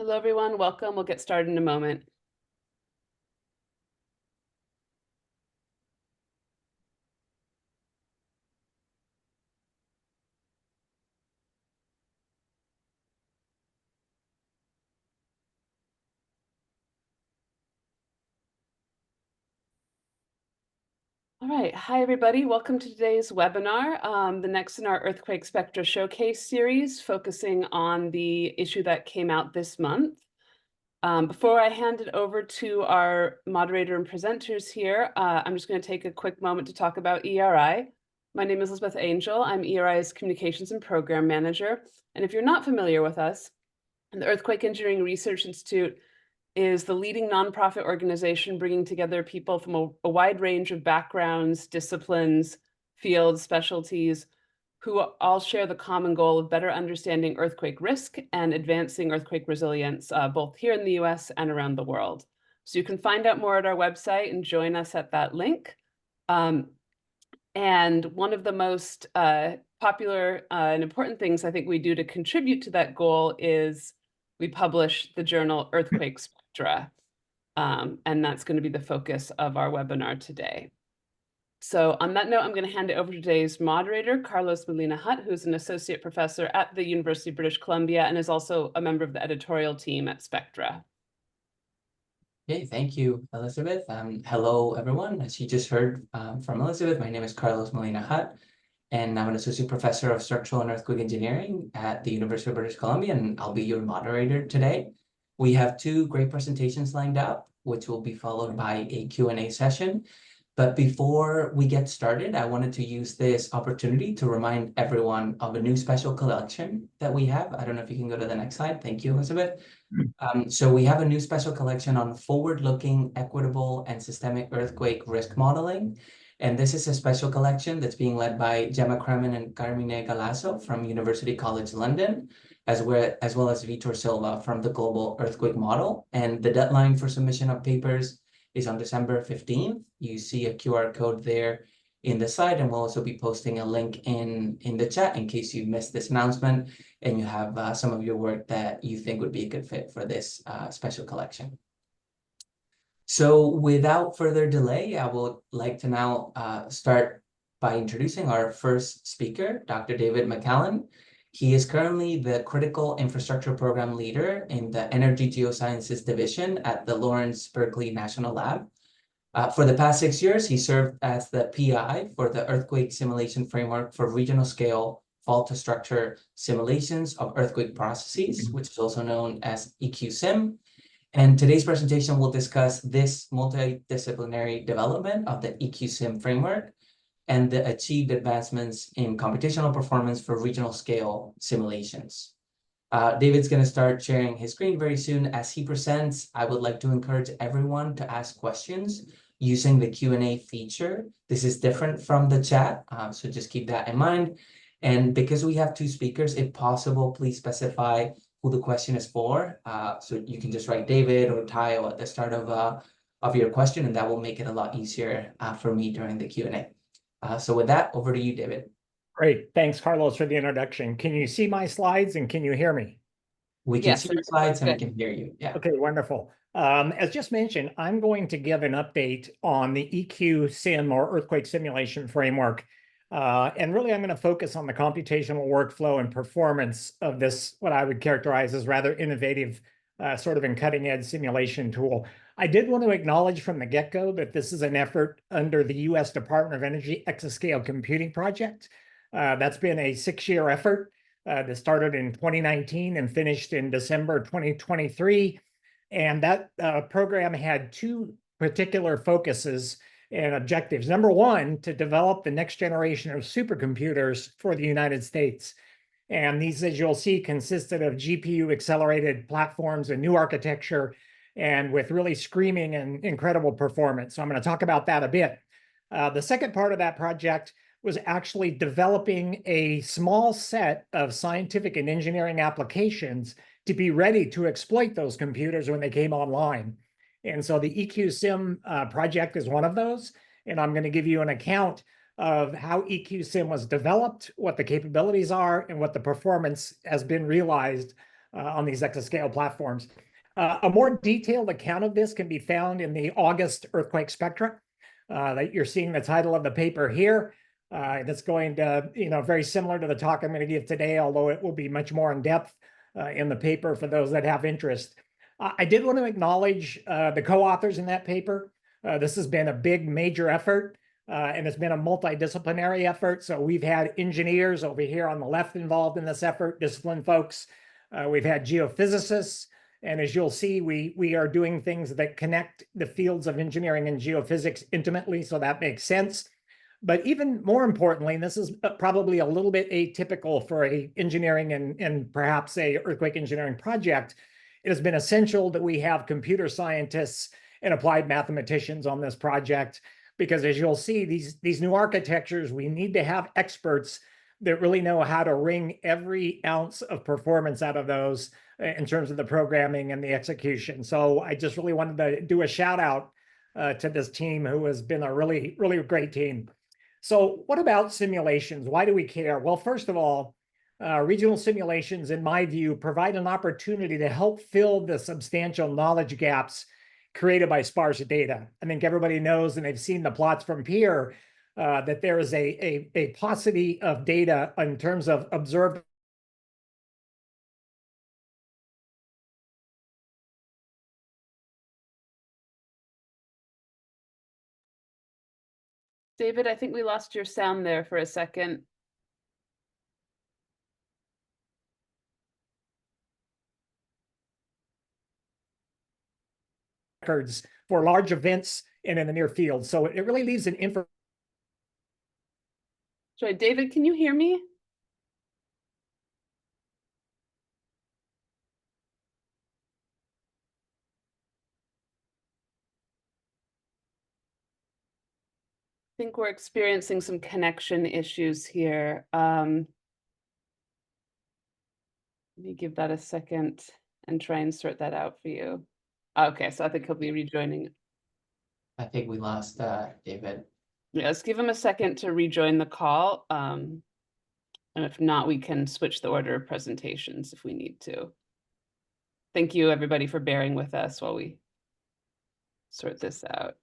Hello, everyone. Welcome. We'll get started in a moment. All right. Hi, everybody. Welcome to today's webinar, the next in our Earthquake Spectra Showcase series, focusing on the issue that came out this month. Before I hand it over to our moderator and presenters here, I'm just going to take a quick moment to talk about EERI. My name is Elizabeth Angel. I'm EERI's Communications and Program Manager. And if you're not familiar with us, the Earthquake Engineering Research Institute is the leading nonprofit organization bringing together people from a wide range of backgrounds, disciplines, fields, specialties, who all share the common goal of better understanding earthquake risk and advancing earthquake resilience, both here in the US and around the world. So you can find out more at our website and join us at that link. And one of the most popular and important things I think we do to contribute to that goal is we publish the journal Earthquake Spectra, and that's going to be the focus of our webinar today. So on that note, I'm going to hand it over to today's moderator, Carlos Molina-Hutt, who's an associate professor at the University of British Columbia and is also a member of the editorial team at Spectra. Okay, thank you, Elizabeth. Hello, everyone. As you just heard from Elizabeth, my name is Carlos Molina-Hutt, and I'm an associate professor of structural and earthquake engineering at the University of British Columbia, and I'll be your moderator today. We have two great presentations lined up, which will be followed by a Q&A session. But before we get started, I wanted to use this opportunity to remind everyone of a new special collection that we have. I don't know if you can go to the next slide. Thank you, Elizabeth. So we have a new special collection on forward-looking, equitable, and systemic earthquake risk modeling. And this is a special collection that's being led by Gemma Kremen and Carmine Galasso from University College London, as well as Vitor Silva from the Global Earthquake Model. And the deadline for submission of papers is on December 15th. You see a QR code there in the site, and we'll also be posting a link in the chat in case you missed this announcement and you have some of your work that you think would be a good fit for this special collection. So without further delay, I would like to now start by introducing our first speaker, Dr. David McCallen. He is currently the Critical Infrastructure Program Leader in the Energy Geosciences Division at the Lawrence Berkeley National Lab. For the past 6 years, he served as the PI for the Earthquake Simulation Framework for regional scale fault-to-structure simulations of earthquake processes, which is also known as EQSIM. And today's presentation will discuss this multidisciplinary development of the EQSIM framework and the achieved advancements in computational performance for regional scale simulations. David's going to start sharing his screen very soon. As he presents, I would like to encourage everyone to ask questions using the Q&A feature. This is different from the chat, so just keep that in mind. And because we have two speakers, if possible, please specify who the question is for. So you can just write David or Tayo at the start of your question, and that will make it a lot easier for me during the Q&A. So with that, over to you, David. Great. Thanks, Carlos, for the introduction. Can you see my slides and can you hear me? We can see your slides and we can hear you. Yeah. Okay, wonderful. As just mentioned, I'm going to give an update on the EQSIM or Earthquake Simulation Framework. And really, I'm going to focus on the computational workflow and performance of this, what I would characterize as rather innovative sort of and cutting-edge simulation tool. I did want to acknowledge from the get-go that this is an effort under the U.S. Department of Energy Exascale Computing Project. That's been a 6-year effort that started in 2019 and finished in December 2023. And that program had two particular focuses and objectives. Number one, to develop the next generation of supercomputers for the United States. And these, as you'll see, consisted of GPU-accelerated platforms, a new architecture, and with really screaming and incredible performance. So I'm going to talk about that a bit. The second part of that project was actually developing a small set of scientific and engineering applications to be ready to exploit those computers when they came online. And so the EQSIM project is one of those. And I'm going to give you an account of how EQSIM was developed, what the capabilities are, and what the performance has been realized on these exascale platforms. A more detailed account of this can be found in the August Earthquake Spectra. That you're seeing the title of the paper here. That's going to, very similar to the talk I'm going to give today, although it will be much more in depth in the paper for those that have interest. I did want to acknowledge the co-authors in that paper. This has been a big, major effort, and it's been a multidisciplinary effort. So we've had engineers over here on the left involved in this effort, discipline folks. We've had geophysicists. And as you'll see, we are doing things that connect the fields of engineering and geophysics intimately, so that makes sense. But even more importantly, and this is probably a little bit atypical for a engineering and perhaps a earthquake engineering project, it has been essential that we have computer scientists and applied mathematicians on this project, because as you'll see, these new architectures, we need to have experts that really know how to wring every ounce of performance out of those in terms of the programming and the execution. So I just really wanted to do a shout out to this team, who has been a really, really great team. So what about simulations? Why do we care? Well, first of all, regional simulations, in my view, provide an opportunity to help fill the substantial knowledge gaps created by sparse data. I think everybody knows, and they've seen the plots from here, that there is a paucity of data in terms of observed. David, I think we lost your sound there for a second. Records for large events and in the near field. So it really leaves an info. Sorry, David, can you hear me? I think we're experiencing some connection issues here. Let me give that a second and try and sort that out for you. Okay, so I think he'll be rejoining. I think we lost David. Yeah, let's give him a second to rejoin the call. And if not, we can switch the order of presentations if we need to. Thank you, everybody, for bearing with us while we sort this out.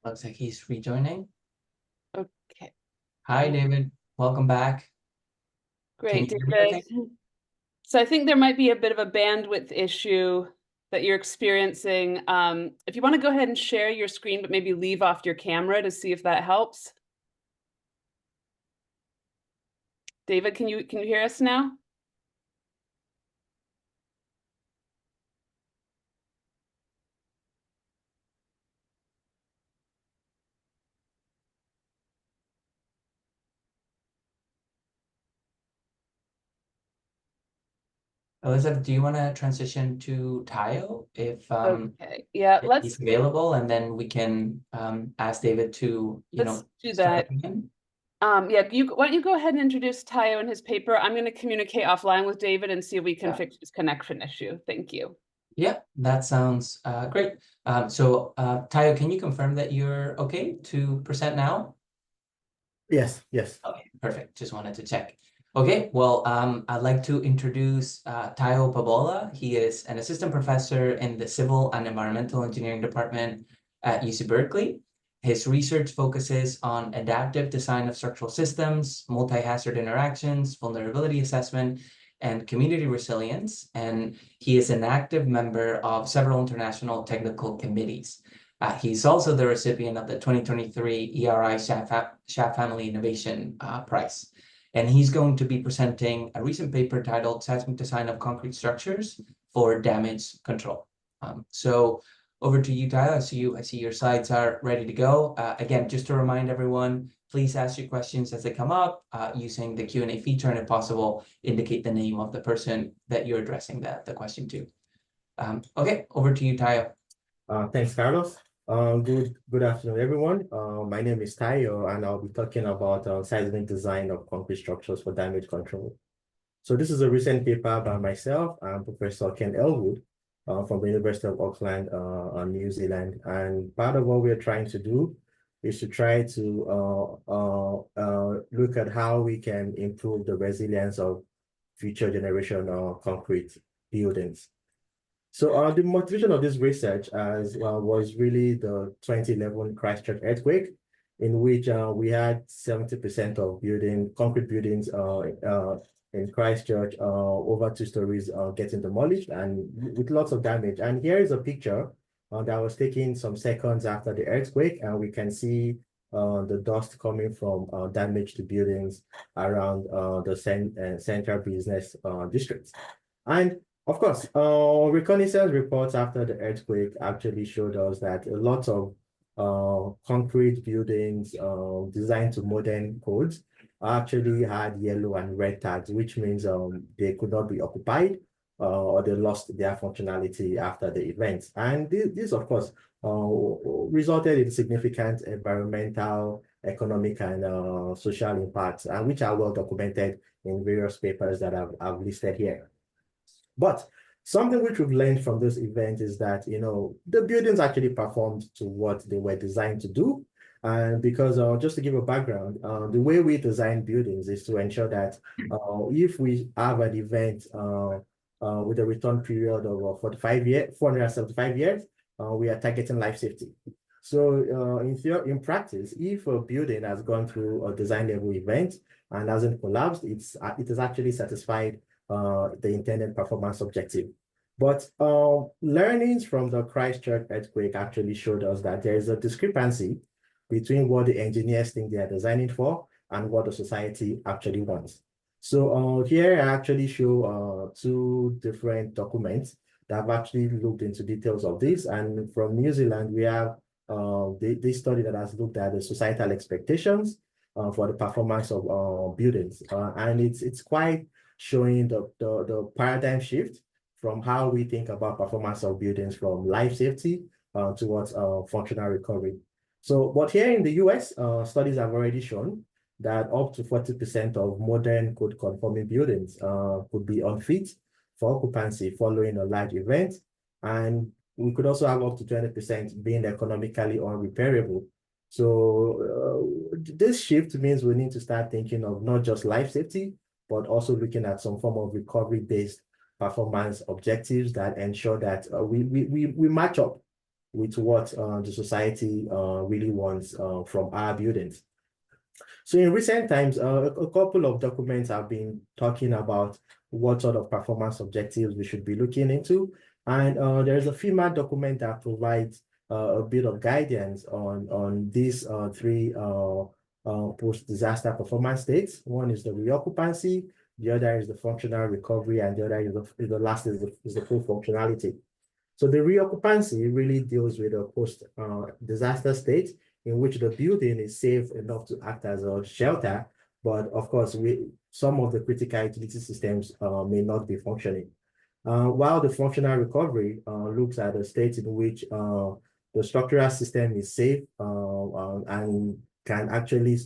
Looks like he's rejoining. Okay, Hi, David. Welcome back. great, Can you hear me David. okay? So I think there might be a bit of a bandwidth issue that you're experiencing. If you want to go ahead and share your screen, but maybe leave off your camera to see if that helps. David, can you hear us now? Elizabeth, do you want to transition to Tayo if Okay, yeah, if let's he's available, and then we can ask David to do start that. again? Yeah, why don't you go ahead and introduce Tayo and his paper? I'm going to communicate offline with David and see if we can fix his connection issue. Thank you. Yeah, that sounds great. So Tayo, can you confirm that you're okay to present now? Yes. Okay, perfect. Just wanted to check. Okay, well, I'd like to introduce Tayo Opabola. He is an assistant professor in the Civil and Environmental Engineering Department at UC Berkeley. His research focuses on adaptive design of structural systems, multi-hazard interactions, vulnerability assessment, and community resilience. And he is an active member of several international technical committees. He's also the recipient of the 2023 EERI Schaff Family Innovation Prize. And he's going to be presenting a recent paper titled Seismic Design of Concrete Structures for Damage Control. So over to you, Tayo. I see your slides are ready to go. Again, just to remind everyone, please ask your questions as they come up using the Q&A feature, and if possible, indicate the name of the person that you're addressing the question to. Okay, over to you, Tayo. Thanks, Carlos. Good afternoon, everyone. My name is Tayo, and I'll be talking about seismic design of concrete structures for damage control. So this is a recent paper by myself and Professor Ken Elwood from the University of Auckland, New Zealand. And part of what we're trying to do is to try to look at how we can improve the resilience of future generation concrete buildings. So the motivation of this research was really the 2011 Christchurch earthquake, in which we had 70% of concrete buildings in Christchurch, over 2 stories getting demolished and with lots of damage. And here is a picture that was taken some seconds after the earthquake, and we can see the dust coming from damage to buildings around the central business districts. And of course, reconnaissance reports after the earthquake actually showed us that a lot of concrete buildings designed to modern codes actually had yellow and red tags, which means they could not be occupied or they lost their functionality after the event. And this of course, resulted in significant environmental, economic, and social impacts, which are well documented in various papers that I've listed here. But something which we've learned from this event is that, the buildings actually performed to what they were designed to do. And because just to give a background, the way we design buildings is to ensure that if we have an event with a return period of 475 years, we are targeting life safety. So in practice, if a building has gone through a design level event and hasn't collapsed, it is actually satisfied the intended performance objective. But learnings from the Christchurch earthquake actually showed us that there is a discrepancy between what the engineers think they are designing for and what the society actually wants. So here I actually show 2 different documents that have actually looked into details of this. And from New Zealand, we have this study that has looked at the societal expectations for the performance of buildings. And it's quite showing the paradigm shift from how we think about performance of buildings from life safety towards functional recovery. So, but here in the US, studies have already shown that up to 40% of modern code-conforming buildings could be unfit for occupancy following a large event. And we could also have up to 20% being economically unrepairable. So this shift means we need to start thinking of not just life safety, but also looking at some form of recovery-based performance objectives that ensure that we match up with what the society really wants from our buildings. So in recent times, a couple of documents have been talking about what sort of performance objectives we should be looking into. And there's a FEMA document that provides a bit of guidance on these 3 post-disaster performance states. One is the reoccupancy, the other is the functional recovery, and the other is the last is the full functionality. So the reoccupancy really deals with a post-disaster state in which the building is safe enough to act as a shelter, but of course, some of the critical utility systems may not be functioning. While the functional recovery looks at a state in which the structural system is safe and can actually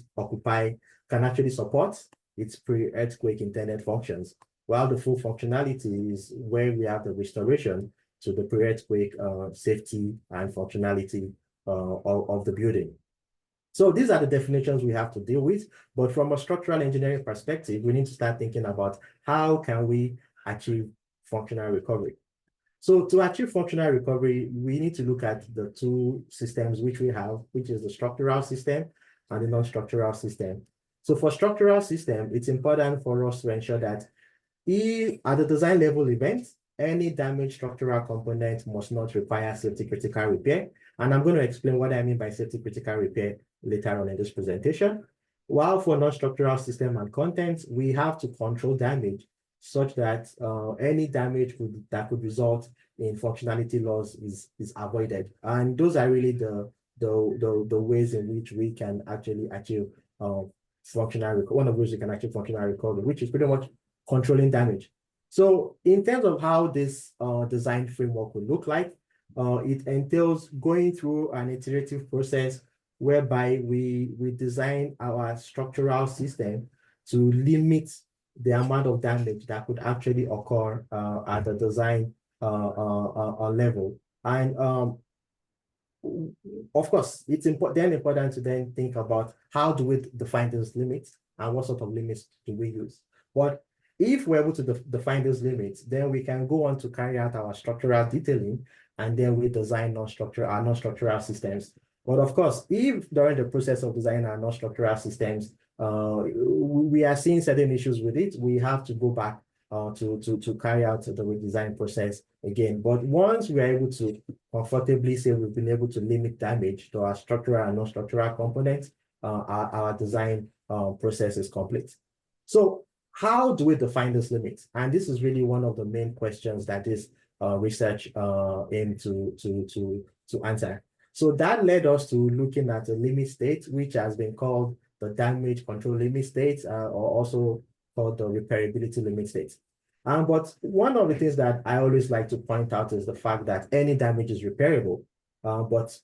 support its pre-earthquake intended functions, while the full functionality is where we have the restoration to the pre-earthquake safety and functionality of the building. So these are the definitions we have to deal with, but from a structural engineering perspective, we need to start thinking about how can we achieve functional recovery. So to achieve functional recovery, we need to look at the 2 systems which we have, which is the structural system and the non-structural system. So for structural system, it's important for us to ensure that at the design level event, any damaged structural component must not require safety critical repair. And I'm going to explain what I mean by safety critical repair later on in this presentation. While for non-structural system and contents, we have to control damage such that any damage that could result in functionality loss is avoided. And those are really the ways in which we can actually achieve functional recovery. One of which we can achieve functional recovery, which is pretty much controlling damage. So in terms of how this design framework will look like, It entails going through an iterative process whereby we design our structural system to limit the amount of damage that could actually occur at the design level. And of course, it's important to then think about how do we define those limits and what sort of limits do we use. But if we're able to define those limits, then we can go on to carry out our structural detailing, and then we design non-structural systems. But of course, if during the process of designing our non-structural systems, we are seeing certain issues with it, we have to go back to carry out the redesign process again. But once we are able to comfortably say we've been able to limit damage to our structural and non-structural components, our design process is complete. So how do we define this limit? And this is really one of the main questions that this research aimed to answer. So that led us to looking at a limit state, which has been called the damage control limit state, or also called the repairability limit state. But one of the things that I always like to point out is the fact that any damage is repairable, but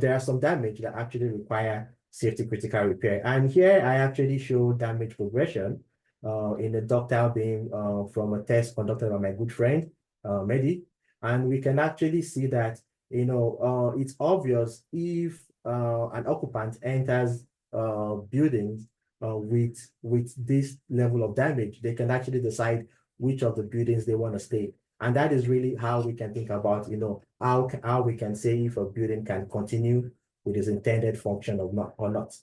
there are some damage that actually require safety critical repair. And here I actually show damage progression in a ductile beam from a test conducted by my good friend, Mehdi. And we can actually see that, it's obvious if an occupant enters buildings with this level of damage, they can actually decide which of the buildings they want to stay. And that is really how we can think about, how we can say if a building can continue with its intended function or not.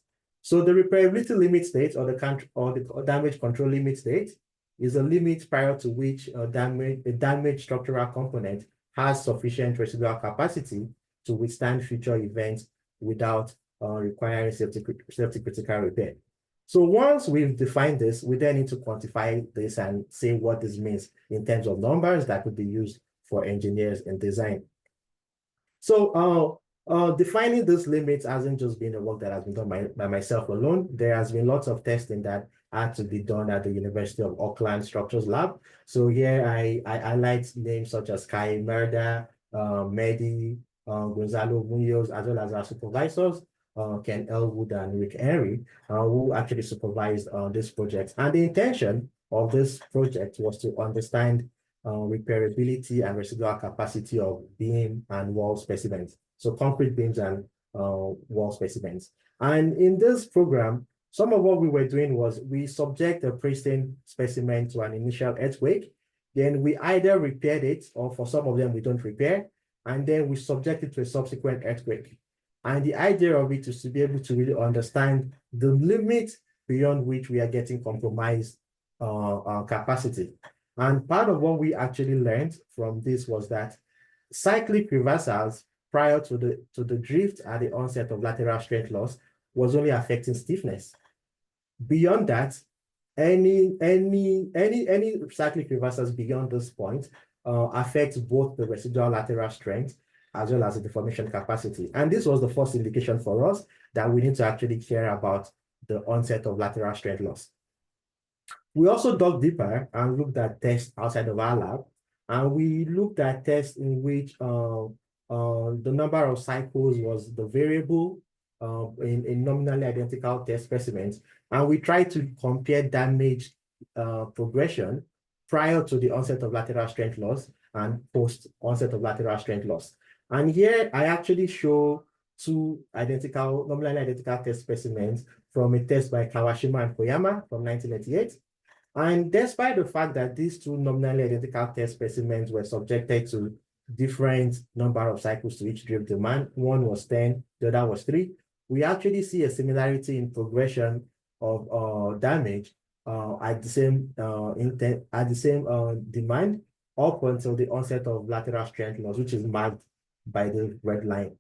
So the repairability limit state or the damage control limit state is a limit prior to which a damaged structural component has sufficient residual capacity to withstand future events without requiring safety critical repair. So once we've defined this, we then need to quantify this and say what this means in terms of numbers that could be used for engineers in design. So defining these limits hasn't just been a work that has been done by myself alone. There has been lots of testing that had to be done at the University of Auckland Structures Lab. So here I highlight names such as Kai Merda, Mehdi, Gonzalo Munoz, as well as our supervisors, Ken Elwood and Rick Henry, who actually supervised this project. And the intention of this project was to understand repairability and residual capacity of beam and wall specimens. So concrete beams and wall specimens. And in this program, some of what we were doing was we subject a pristine specimen to an initial earthquake. Then we either repaired it, or for some of them we don't repair, and then we subject it to a subsequent earthquake. And the idea of it is to be able to really understand the limit beyond which we are getting compromised capacity. And part of what we actually learned from this was that cyclic reversals prior to the drift at the onset of lateral strength loss was only affecting stiffness. Beyond that, any cyclic reversals beyond this point affects both the residual lateral strength as well as the deformation capacity. And this was the first indication for us that we need to actually care about the onset of lateral strength loss. We also dug deeper and looked at tests outside of our lab, and we looked at tests in which the number of cycles was the variable in nominally identical test specimens, and we tried to compare damage progression prior to the onset of lateral strength loss and post onset of lateral strength loss. And here I actually show two nominally identical test specimens from a test by Kawashima and Koyama from 1988. And despite the fact that these two nominally identical test specimens were subjected to different number of cycles to each drift demand, one was 10, the other was 3, we actually see a similarity in progression of damage at the same demand up until the onset of lateral strength loss, which is marked by the red line.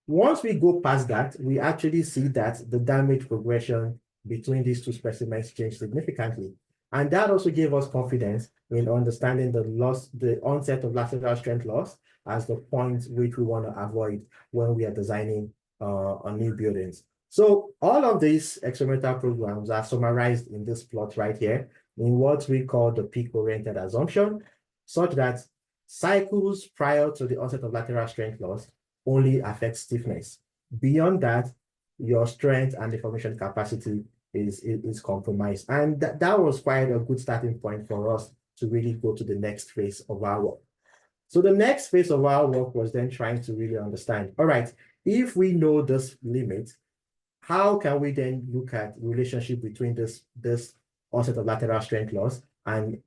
Once we go past that, we actually see that the damage progression between these two specimens changed significantly. And that also gave us confidence in understanding the onset of lateral strength loss as the point which we want to avoid when we are designing on new buildings. So all of these experimental programs are summarized in this plot right here in what we call the peak-oriented assumption, such that cycles prior to the onset of lateral strength loss only affect stiffness. Beyond that, your strength and deformation capacity is compromised. And that was quite a good starting point for us to really go to the next phase of our work. So the next phase of our work was then trying to really understand, all right, if we know this limit, how can we then look at the relationship between this onset of lateral strength loss and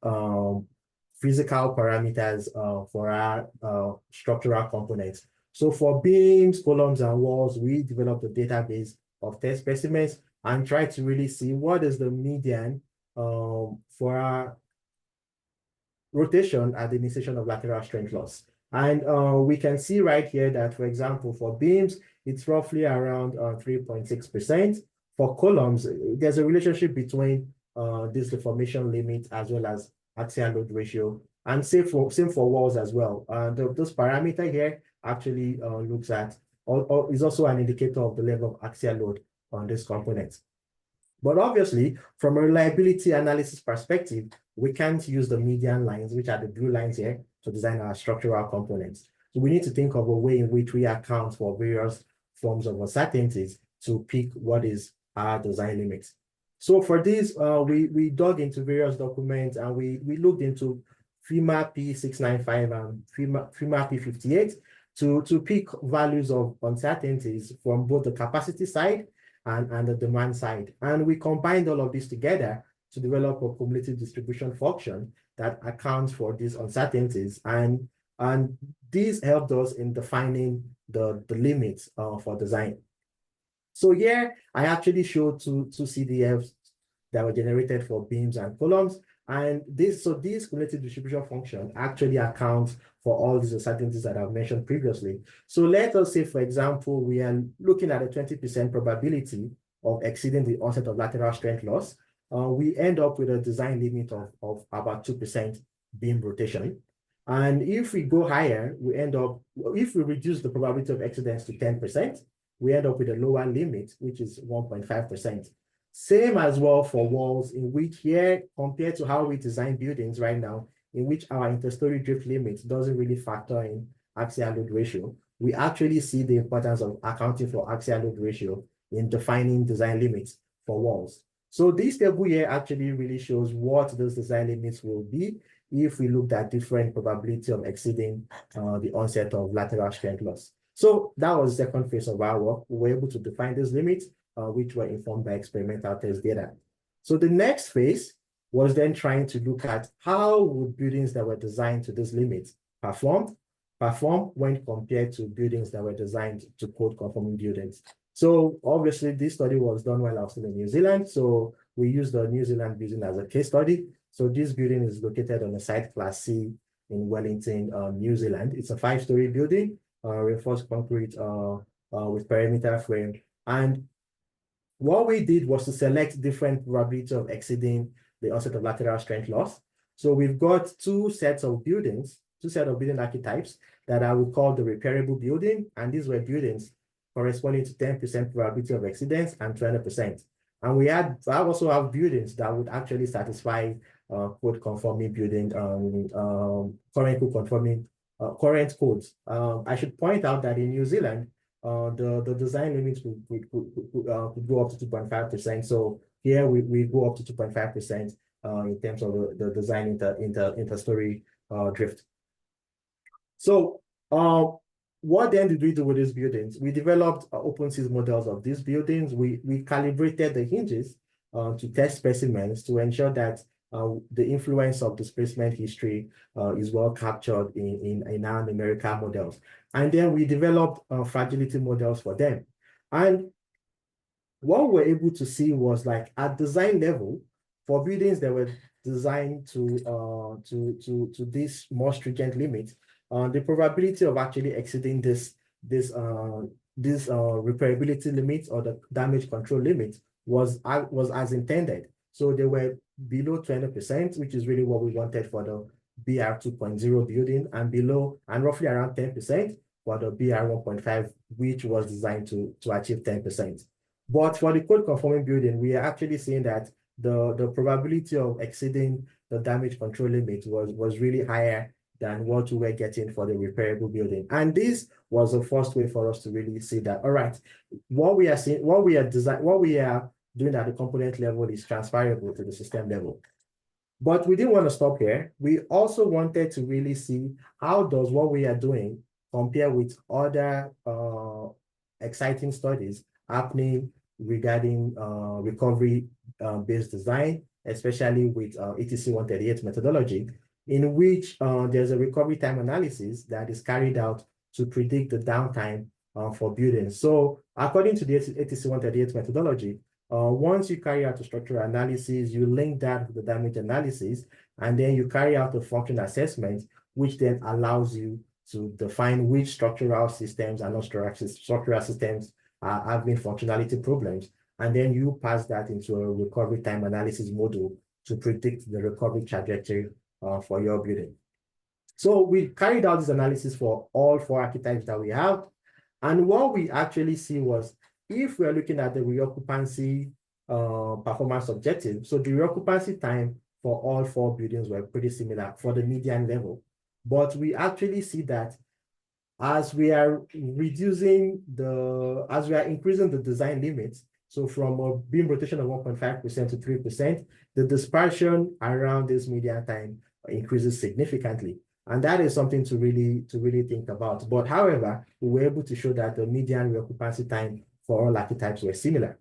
physical parameters for our structural components? So for beams, columns, and walls, we developed a database of test specimens and tried to really see what is the median for our rotation at the initiation of lateral strength loss. And we can see right here that, for example, for beams, it's roughly around 3.6%. For columns, there's a relationship between this deformation limit as well as axial load ratio, and same for walls as well. And this parameter here actually looks at, or is also an indicator of the level of axial load on this component. But obviously, from a reliability analysis perspective, we can't use the median lines, which are the blue lines here, to design our structural components. So we need to think of a way in which we account for various forms of uncertainties to pick what is our design limits. So for this, we dug into various documents and we looked into FEMA P695 and FEMA P58 to pick values of uncertainties from both the capacity side and the demand side. And we combined all of this together to develop a cumulative distribution function that accounts for these uncertainties. And these helped us in defining the limits for design. So here, I actually showed two CDFs that were generated for beams and columns. And this cumulative distribution function actually accounts for all these uncertainties that I've mentioned previously. So let us say, for example, we are looking at a 20% probability of exceeding the onset of lateral strength loss. We end up with a design limit of about 2% beam rotation. And if we go higher, we end up, if we reduce the probability of exceedance to 10%, we end up with a lower limit, which is 1.5%. Same as well for walls, in which here, compared to how we design buildings right now, in which our interstory drift limit doesn't really factor in axial load ratio, we actually see the importance of accounting for axial load ratio in defining design limits for walls. So this table here actually really shows what those design limits will be if we looked at different probability of exceeding the onset of lateral strength loss. So that was the second phase of our work. We were able to define these limits, which were informed by experimental test data. So the next phase was then trying to look at how would buildings that were designed to this limit perform when compared to buildings that were designed to code-conforming buildings. So obviously, this study was done while I was still in New Zealand. So we used the New Zealand building as a case study. So this building is located on a site class C in Wellington, New Zealand. It's a 5-story building, reinforced concrete with perimeter frame. And what we did was to select different probability of exceeding the onset of lateral strength loss. So we've got two sets of building archetypes that I would call the repairable building. And these were buildings corresponding to 10% probability of exceedance and 20%. And I also have buildings that would actually satisfy code-conforming building, current codes. I should point out that in New Zealand, the design limits could go up to 2.5%. So here we go up to 2.5% in terms of the design interstory drift. So what then did we do with these buildings? We developed open sys models of these buildings. We calibrated the hinges to test specimens to ensure that the influence of displacement history is well captured in our numerical models. And then we developed fragility models for them. And what we were able to see was, like, at design level, for buildings that were designed to this more stringent limit, the probability of actually exceeding this repairability limit or the damage control limit was as intended. So they were below 20%, which is really what we wanted for the BR 2.0 building, and roughly around 10% for the BR 1.5, which was designed to achieve 10%. But for the code conforming building, we are actually seeing that the probability of exceeding the damage control limit was really higher than what we were getting for the repairable building. And this was the first way for us to really see that, all right, what we are seeing, what we are doing at the component level is transferable to the system level. But we didn't want to stop here. We also wanted to really see how does what we are doing compare with other exciting studies happening regarding recovery-based design, especially with ETC 138 methodology, in which there's a recovery time analysis that is carried out to predict the downtime for buildings. So according to the ETC 138 methodology, once you carry out a structural analysis, you link that with the damage analysis, and then you carry out a function assessment, which then allows you to define which structural systems and non-structural systems are having functionality problems. And then you pass that into a recovery time analysis model to predict the recovery trajectory for your building. So we carried out this analysis for all 4 archetypes that we have. And what we actually see was, if we're looking at the reoccupancy performance objective, so the reoccupancy time for all 4 buildings were pretty similar for the median level. But we actually see that as we are increasing the design limits, so from a beam rotation of 1.5% to 3%, the dispersion around this median time increases significantly. And that is something to really think about. But however, we were able to show that the median reoccupancy time for all archetypes were similar.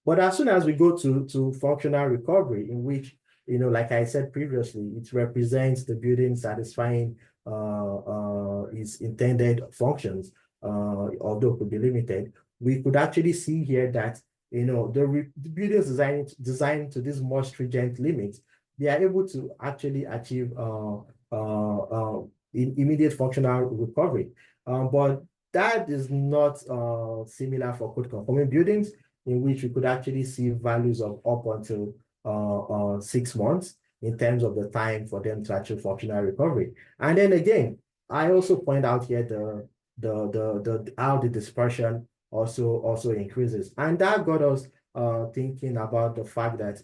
But as soon as we go to functional recovery, in which, like I said previously, it represents the building satisfying its intended functions, although it could be limited, we could actually see here that, the buildings designed to these more stringent limits, they are able to actually achieve immediate functional recovery. But that is not similar for code-conforming buildings, in which we could actually see values of up until 6 months in terms of the time for them to achieve functional recovery. And then again, I also point out here how the dispersion also increases. And that got us thinking about the fact that,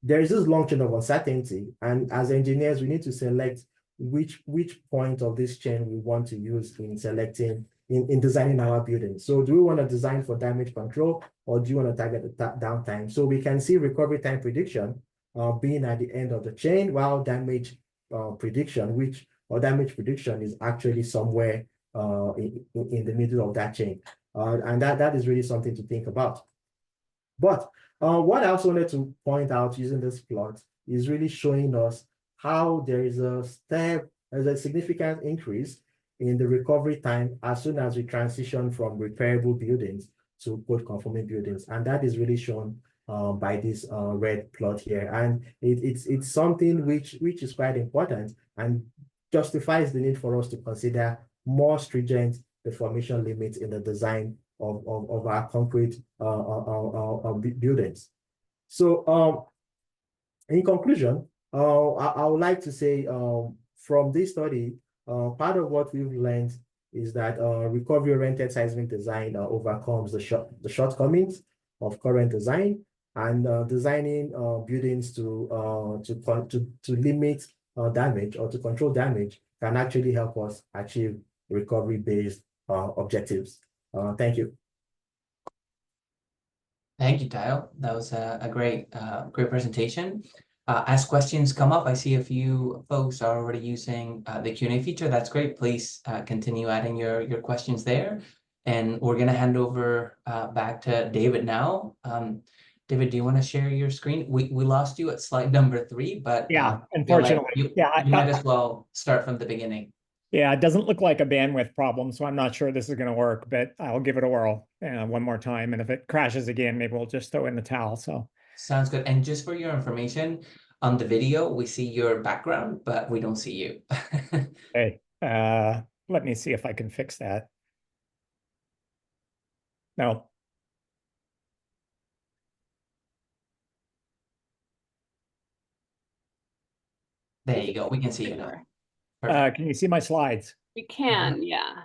there is this long chain of uncertainty, and as engineers, we need to select which point of this chain we want to use in selecting, in designing our building. So do we want to design for damage control, or do you want to target the downtime? So we can see recovery time prediction being at the end of the chain, while damage prediction is actually somewhere in the middle of that chain. And that is really something to think about. But what I also wanted to point out using this plot is really showing us how there is a significant increase in the recovery time as soon as we transition from repairable buildings to code-conforming buildings. And that is really shown by this red plot here. And it's something which is quite important and justifies the need for us to consider more stringent deformation limits in the design of our concrete buildings. So in conclusion, I would like to say from this study, part of what we've learned is that recovery-oriented seismic design overcomes the shortcomings of current design, and designing buildings to limit damage or to control damage can actually help us achieve recovery-based objectives. Thank you. Thank you, Tayo. That was a great presentation. As questions come up, I see a few folks are already using the Q&A feature. That's great. Please continue adding your questions there. And we're going to hand over back to David now. David, do you want to share your screen? We lost you at slide number 3, but yeah, unfortunately, you might as well start from the beginning. Yeah, it doesn't look like a bandwidth problem, so I'm not sure this is going to work, but I'll give it a whirl one more time. And if it crashes again, maybe we'll just throw in the towel. So sounds good. And just for your information, on the video, we see your background, but we don't see you. Okay, let me see if I can fix that. No. There you go. We can see you now. Can you see my slides? We can, yeah.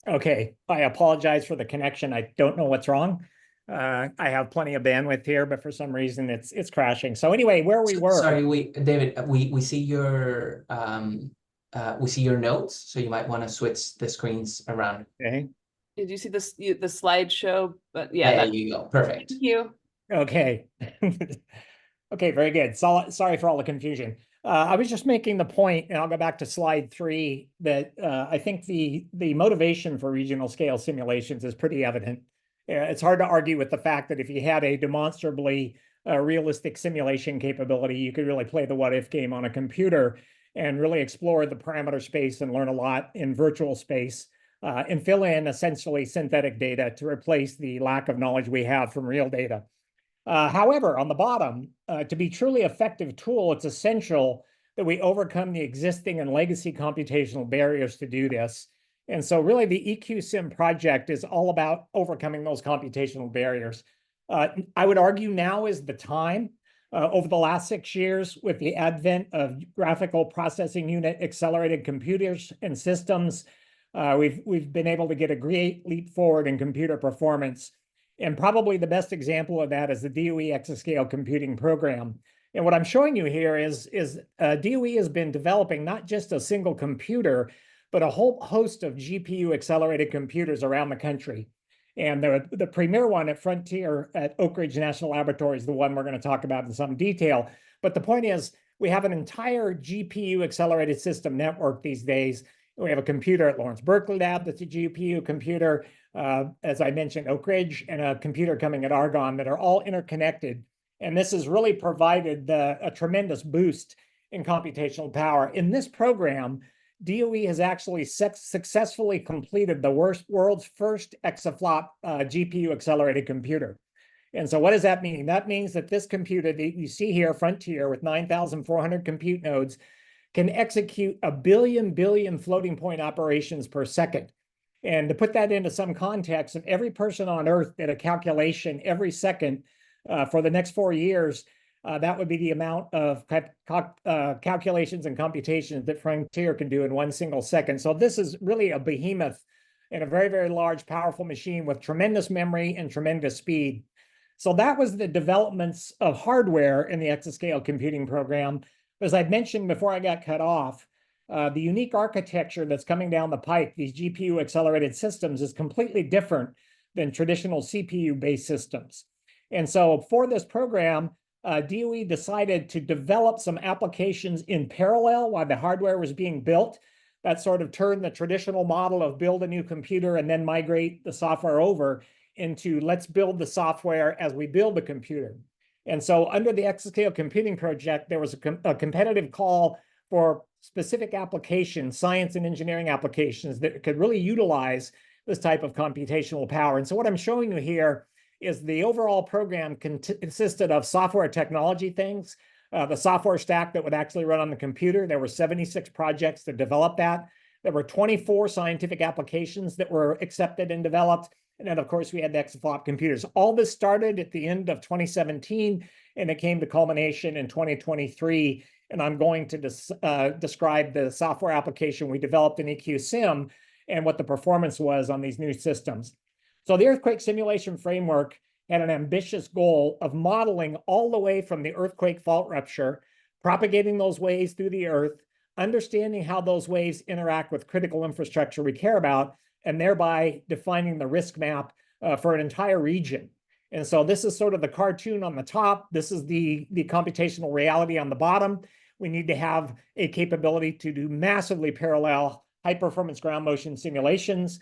Okay, I apologize for the connection. I don't know what's wrong. I have plenty of bandwidth here, but for some reason it's crashing. So anyway, where we were. Sorry, David, we see your notes, so you might want to switch the screens around. Okay. Did you see this, the slideshow? But yeah, There you go. Perfect. thank you. Okay. Okay, very good. So, sorry for all the confusion. I was just making the point, and I'll go back to slide 3, that I think the motivation for regional scale simulations is pretty evident. It's hard to argue with the fact that if you had a demonstrably realistic simulation capability, you could really play the what-if game on a computer and really explore the parameter space and learn a lot in virtual space and fill in essentially synthetic data to replace the lack of knowledge we have from real data. However, on the bottom, to be truly effective tool, it's essential that we overcome the existing and legacy computational barriers to do this. And so really the EQSIM project is all about overcoming those computational barriers. I would argue now is the time. Over the last 6 years, with the advent of graphical processing unit accelerated computers and systems, we've been able to get a great leap forward in computer performance. And probably the best example of that is the DOE Exascale Computing Program. And what I'm showing you here is DOE has been developing not just a single computer, but a whole host of GPU-accelerated computers around the country. And the premier one at Frontier at Oak Ridge National Laboratory is the one we're going to talk about in some detail. But the point is, we have an entire GPU-accelerated system network these days. We have a computer at Lawrence Berkeley Lab that's a GPU computer, as I mentioned, Oak Ridge, and a computer coming at Argonne that are all interconnected. And this has really provided a tremendous boost in computational power. In this program, DOE has actually successfully completed the world's first exaflop GPU-accelerated computer. And so what does that mean? That means that this computer that you see here, Frontier, with 9,400 compute nodes, can execute a billion floating point operations per second. And to put that into some context, if every person on Earth did a calculation every second for the next 4 years, that would be the amount of calculations and computations that Frontier can do in 1 single second. So this is really a behemoth and a very large, powerful machine with tremendous memory and tremendous speed. So that was the developments of hardware in the Exascale Computing Program. As I mentioned before I got cut off, the unique architecture that's coming down the pike, these GPU-accelerated systems, is completely different than traditional CPU-based systems. And so for this program, DOE decided to develop some applications in parallel while the hardware was being built. That sort of turned the traditional model of build a new computer and then migrate the software over into let's build the software as we build the computer. And so under the Exascale Computing Project, there was a competitive call for specific applications, science and engineering applications that could really utilize this type of computational power. And so what I'm showing you here is the overall program consisted of software technology things, the software stack that would actually run on the computer. There were 76 projects to develop that. There were 24 scientific applications that were accepted and developed. And then, of course, we had the exaflop computers. All this started at the end of 2017, and it came to culmination in 2023. And I'm going to describe the software application we developed in EQSIM and what the performance was on these new systems. So the Earthquake Simulation Framework had an ambitious goal of modeling all the way from the earthquake fault rupture, propagating those waves through the Earth, understanding how those waves interact with critical infrastructure we care about, and thereby defining the risk map for an entire region. And so this is sort of the cartoon on the top. This is the computational reality on the bottom. We need to have a capability to do massively parallel high-performance ground motion simulations.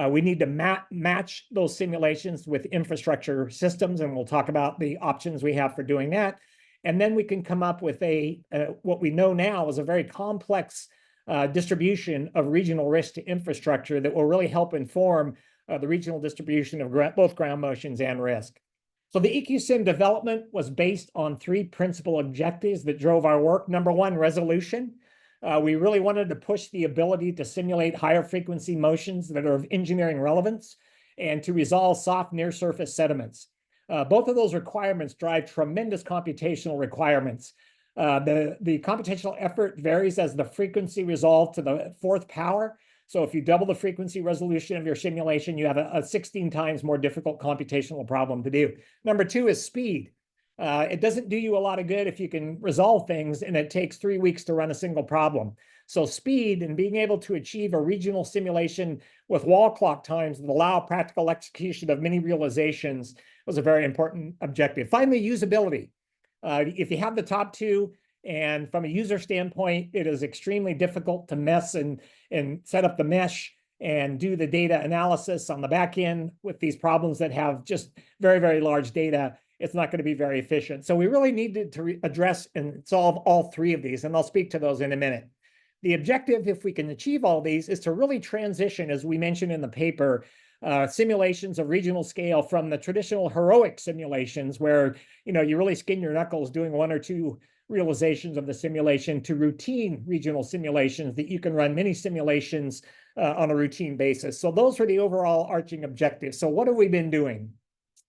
We need to match those simulations with infrastructure systems, and we'll talk about the options we have for doing that. And then we can come up with what we know now is a very complex distribution of regional risk to infrastructure that will really help inform the regional distribution of both ground motions and risk. So the EQSIM development was based on 3 principal objectives that drove our work. Number 1, resolution. We really wanted to push the ability to simulate higher frequency motions that are of engineering relevance and to resolve soft near-surface sediments. Both of those requirements drive tremendous computational requirements. The computational effort varies as the frequency resolved to the 4th power. So if you double the frequency resolution of your simulation, you have a 16 times more difficult computational problem to do. Number two is speed. It doesn't do you a lot of good if you can resolve things and it takes 3 weeks to run a single problem. So speed and being able to achieve a regional simulation with wall clock times that allow practical execution of many realizations was a very important objective. Finally, usability. If you have the top two, and from a user standpoint, it is extremely difficult to mess and set up the mesh and do the data analysis on the back end with these problems that have just very, very large data. It's not going to be very efficient. So we really needed to address and solve all three of these, and I'll speak to those in a minute. The objective, if we can achieve all these, is to really transition, as we mentioned in the paper, simulations of regional scale from the traditional heroic simulations where you really skin your knuckles doing 1 or 2 realizations of the simulation to routine regional simulations that you can run many simulations on a routine basis. So those are the overall arching objectives. So what have we been doing?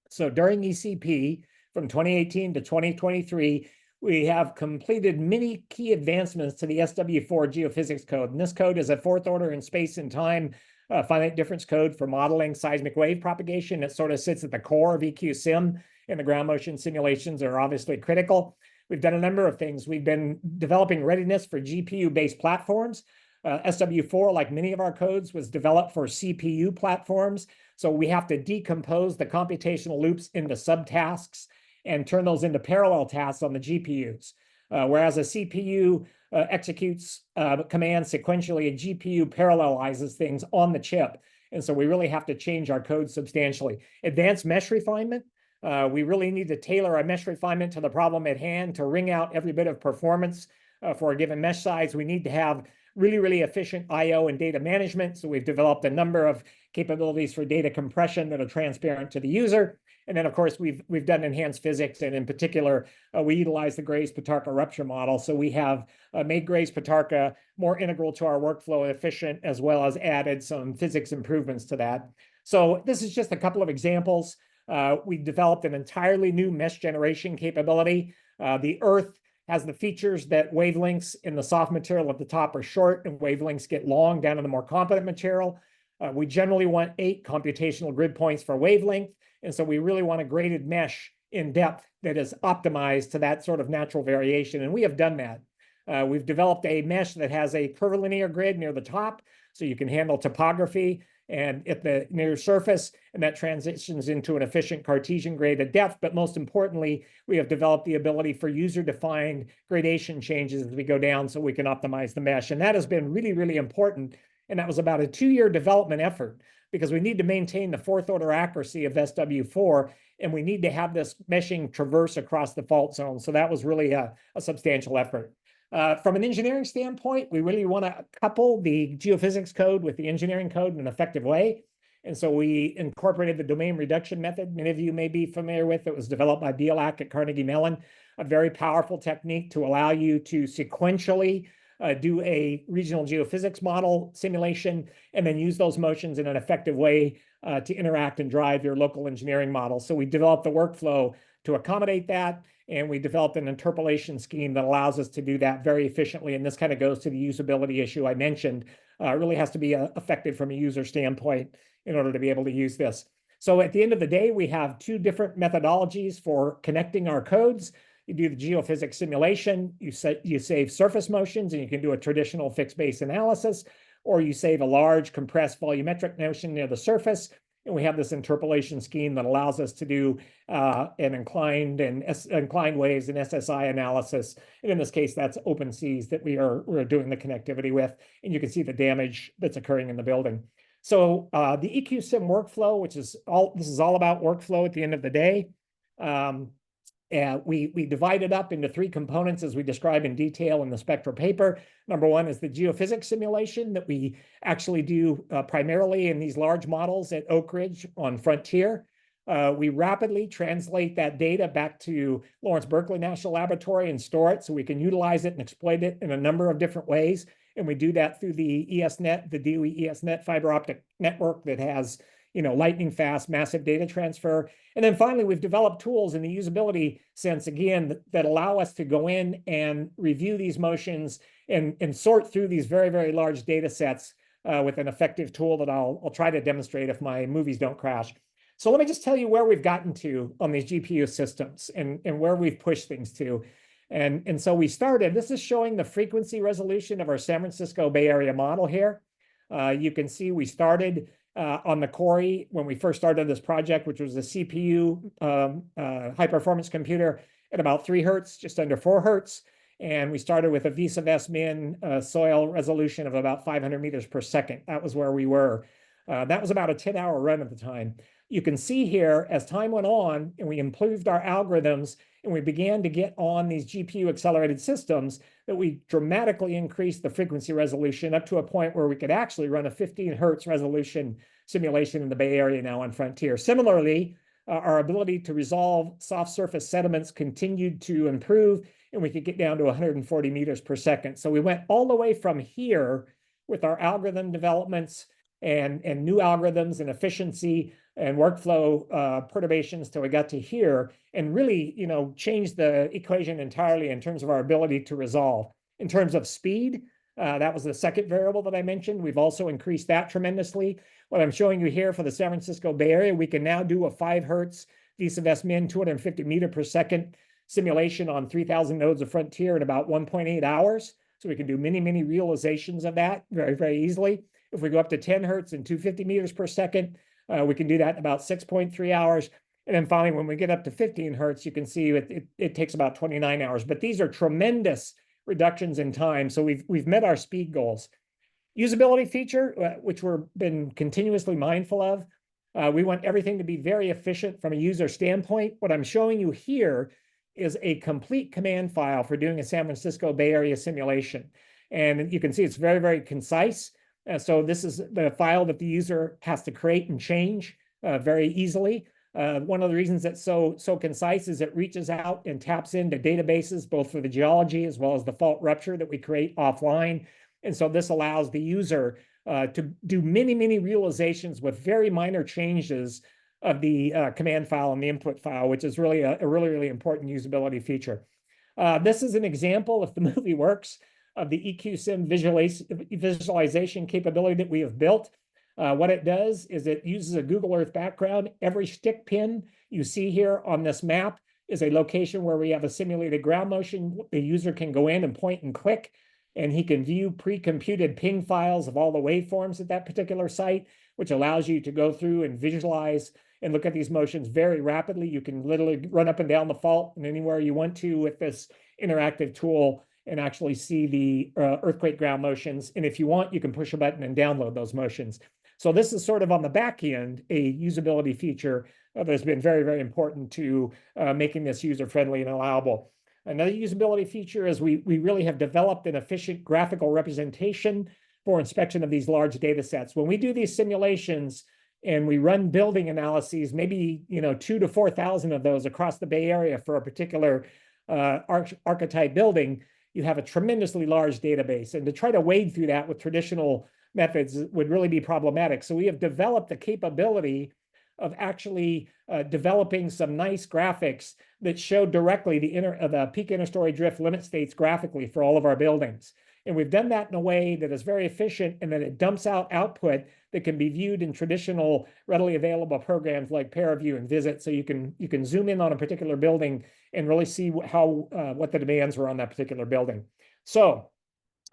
So during ECP from 2018 to 2023, we have completed many key advancements to the SW4 geophysics code. And this code is a 4th order in space and time finite difference code for modeling seismic wave propagation. It sort of sits at the core of EQSIM, and the ground motion simulations are obviously critical. We've done a number of things. We've been developing readiness for GPU-based platforms. SW4, like many of our codes, was developed for CPU platforms. So we have to decompose the computational loops into subtasks and turn those into parallel tasks on the GPUs. Whereas a CPU executes commands sequentially, a GPU parallelizes things on the chip. And so we really have to change our code substantially. Advanced mesh refinement. We really need to tailor our mesh refinement to the problem at hand to wring out every bit of performance for a given mesh size. We need to have really, really efficient I/O and data management. So we've developed a number of capabilities for data compression that are transparent to the user. And then, of course, we've done enhanced physics, and in particular, we utilize the Graves-Pitarka rupture model. So we have made Graves-Pitarka more integral to our workflow and efficient, as well as added some physics improvements to that. So this is just a couple of examples. We developed an entirely new mesh generation capability. The Earth has the features that wavelengths in the soft material at the top are short and wavelengths get long down in the more competent material. We generally want 8 computational grid points for wavelength. And so we really want a graded mesh in depth that is optimized to that sort of natural variation. And we have done that. We've developed a mesh that has a curvilinear grid near the top, so you can handle topography and at the near surface, and that transitions into an efficient Cartesian grade at depth. But most importantly, we have developed the ability for user-defined gradation changes as we go down so we can optimize the mesh. And that has been really, really important. And that was about a 2-year development effort because we need to maintain the 4th order accuracy of SW4, and we need to have this meshing traverse across the fault zone. So that was really a substantial effort. From an engineering standpoint, we really want to couple the geophysics code with the engineering code in an effective way. And so we incorporated the domain reduction method. Many of you may be familiar with it. It was developed by Bielak at Carnegie Mellon, a very powerful technique to allow you to sequentially do a regional geophysics model simulation and then use those motions in an effective way to interact and drive your local engineering model. So we developed the workflow to accommodate that, and we developed an interpolation scheme that allows us to do that very efficiently. And this kind of goes to the usability issue I mentioned. It really has to be effective from a user standpoint in order to be able to use this. So at the end of the day, we have 2 different methodologies for connecting our codes. You do the geophysics simulation, you save surface motions, and you can do a traditional fixed base analysis, or you save a large compressed volumetric motion near the surface. And we have this interpolation scheme that allows us to do an inclined waves and SSI analysis. And in this case, that's open seas that we're doing the connectivity with. And you can see the damage that's occurring in the building. So the EQSIM workflow, this is all about workflow at the end of the day. We divide it up into 3 components as we describe in detail in the Spectra paper. Number 1 is the geophysics simulation that we actually do primarily in these large models at Oak Ridge on Frontier. We rapidly translate that data back to Lawrence Berkeley National Laboratory and store it so we can utilize it and exploit it in a number of different ways. And we do that through the ESNet, the DOE ESNet fiber optic network that has lightning fast, massive data transfer. And then finally, we've developed tools in the usability sense, again, that allow us to go in and review these motions and sort through these very, very large data sets with an effective tool that I'll try to demonstrate if my movies don't crash. So let me just tell you where we've gotten to on these GPU systems and where we've pushed things to. And so we started, this is showing the frequency resolution of our San Francisco Bay Area model here. You can see we started on the Cori when we first started this project, which was a CPU high performance computer at about 3 hertz, just under 4 hertz. And we started with a V sub S min soil resolution of about 500 meters per second. That was where we were. That was about a 10-hour run at the time. You can see here, as time went on and we improved our algorithms and we began to get on these GPU-accelerated systems, that we dramatically increased the frequency resolution up to a point where we could actually run a 15 hertz resolution simulation in the Bay Area now on Frontier. Similarly, our ability to resolve soft surface sediments continued to improve, and we could get down to 140 meters per second. So we went all the way from here with our algorithm developments and new algorithms and efficiency and workflow perturbations till we got to here, and really, changed the equation entirely in terms of our ability to resolve. In terms of speed, that was the second variable that I mentioned. We've also increased that tremendously. What I'm showing you here for the San Francisco Bay Area, we can now do a 5 hertz V sub S min 250 meter per second simulation on 3,000 nodes of Frontier in about 1.8 hours. So we can do many, many realizations of that very, very easily. If we go up to 10 hertz and 250 meters per second, we can do that in about 6.3 hours. And then finally, when we get up to 15 hertz, you can see it takes about 29 hours. But these are tremendous reductions in time. So we've met our speed goals. Usability feature, which we've been continuously mindful of. We want everything to be very efficient from a user standpoint. What I'm showing you here is a complete command file for doing a San Francisco Bay Area simulation. And you can see it's very, very concise. So this is the file that the user has to create and change very easily. One of the reasons it's so concise is it reaches out and taps into databases, both for the geology as well as the fault rupture that we create offline. And so this allows the user to do many, many realizations with very minor changes of the command file and the input file, which is really a really, really important usability feature. This is an example, if the movie works, of the EQSIM visualization capability that we have built. What it does is it uses a Google Earth background. Every stick pin you see here on this map is a location where we have a simulated ground motion. The user can go in and point and click, and he can view pre-computed ping files of all the waveforms at that particular site, which allows you to go through and visualize and look at these motions very rapidly. You can literally run up and down the fault and anywhere you want to with this interactive tool and actually see the earthquake ground motions. And if you want, you can push a button and download those motions. So this is sort of on the back end, a usability feature that has been very, very important to making this user-friendly and allowable. Another usability feature is we really have developed an efficient graphical representation for inspection of these large data sets. When we do these simulations and we run building analyses, maybe 2,000 to 4,000 of those across the Bay Area for a particular archetype building, you have a tremendously large database. And to try to wade through that with traditional methods would really be problematic. So we have developed the capability of actually developing some nice graphics that show directly the peak interstory drift limit states graphically for all of our buildings. And we've done that in a way that is very efficient, and then it dumps out output that can be viewed in traditional readily available programs like ParaView and Visit. So you can zoom in on a particular building and really see what the demands were on that particular building. So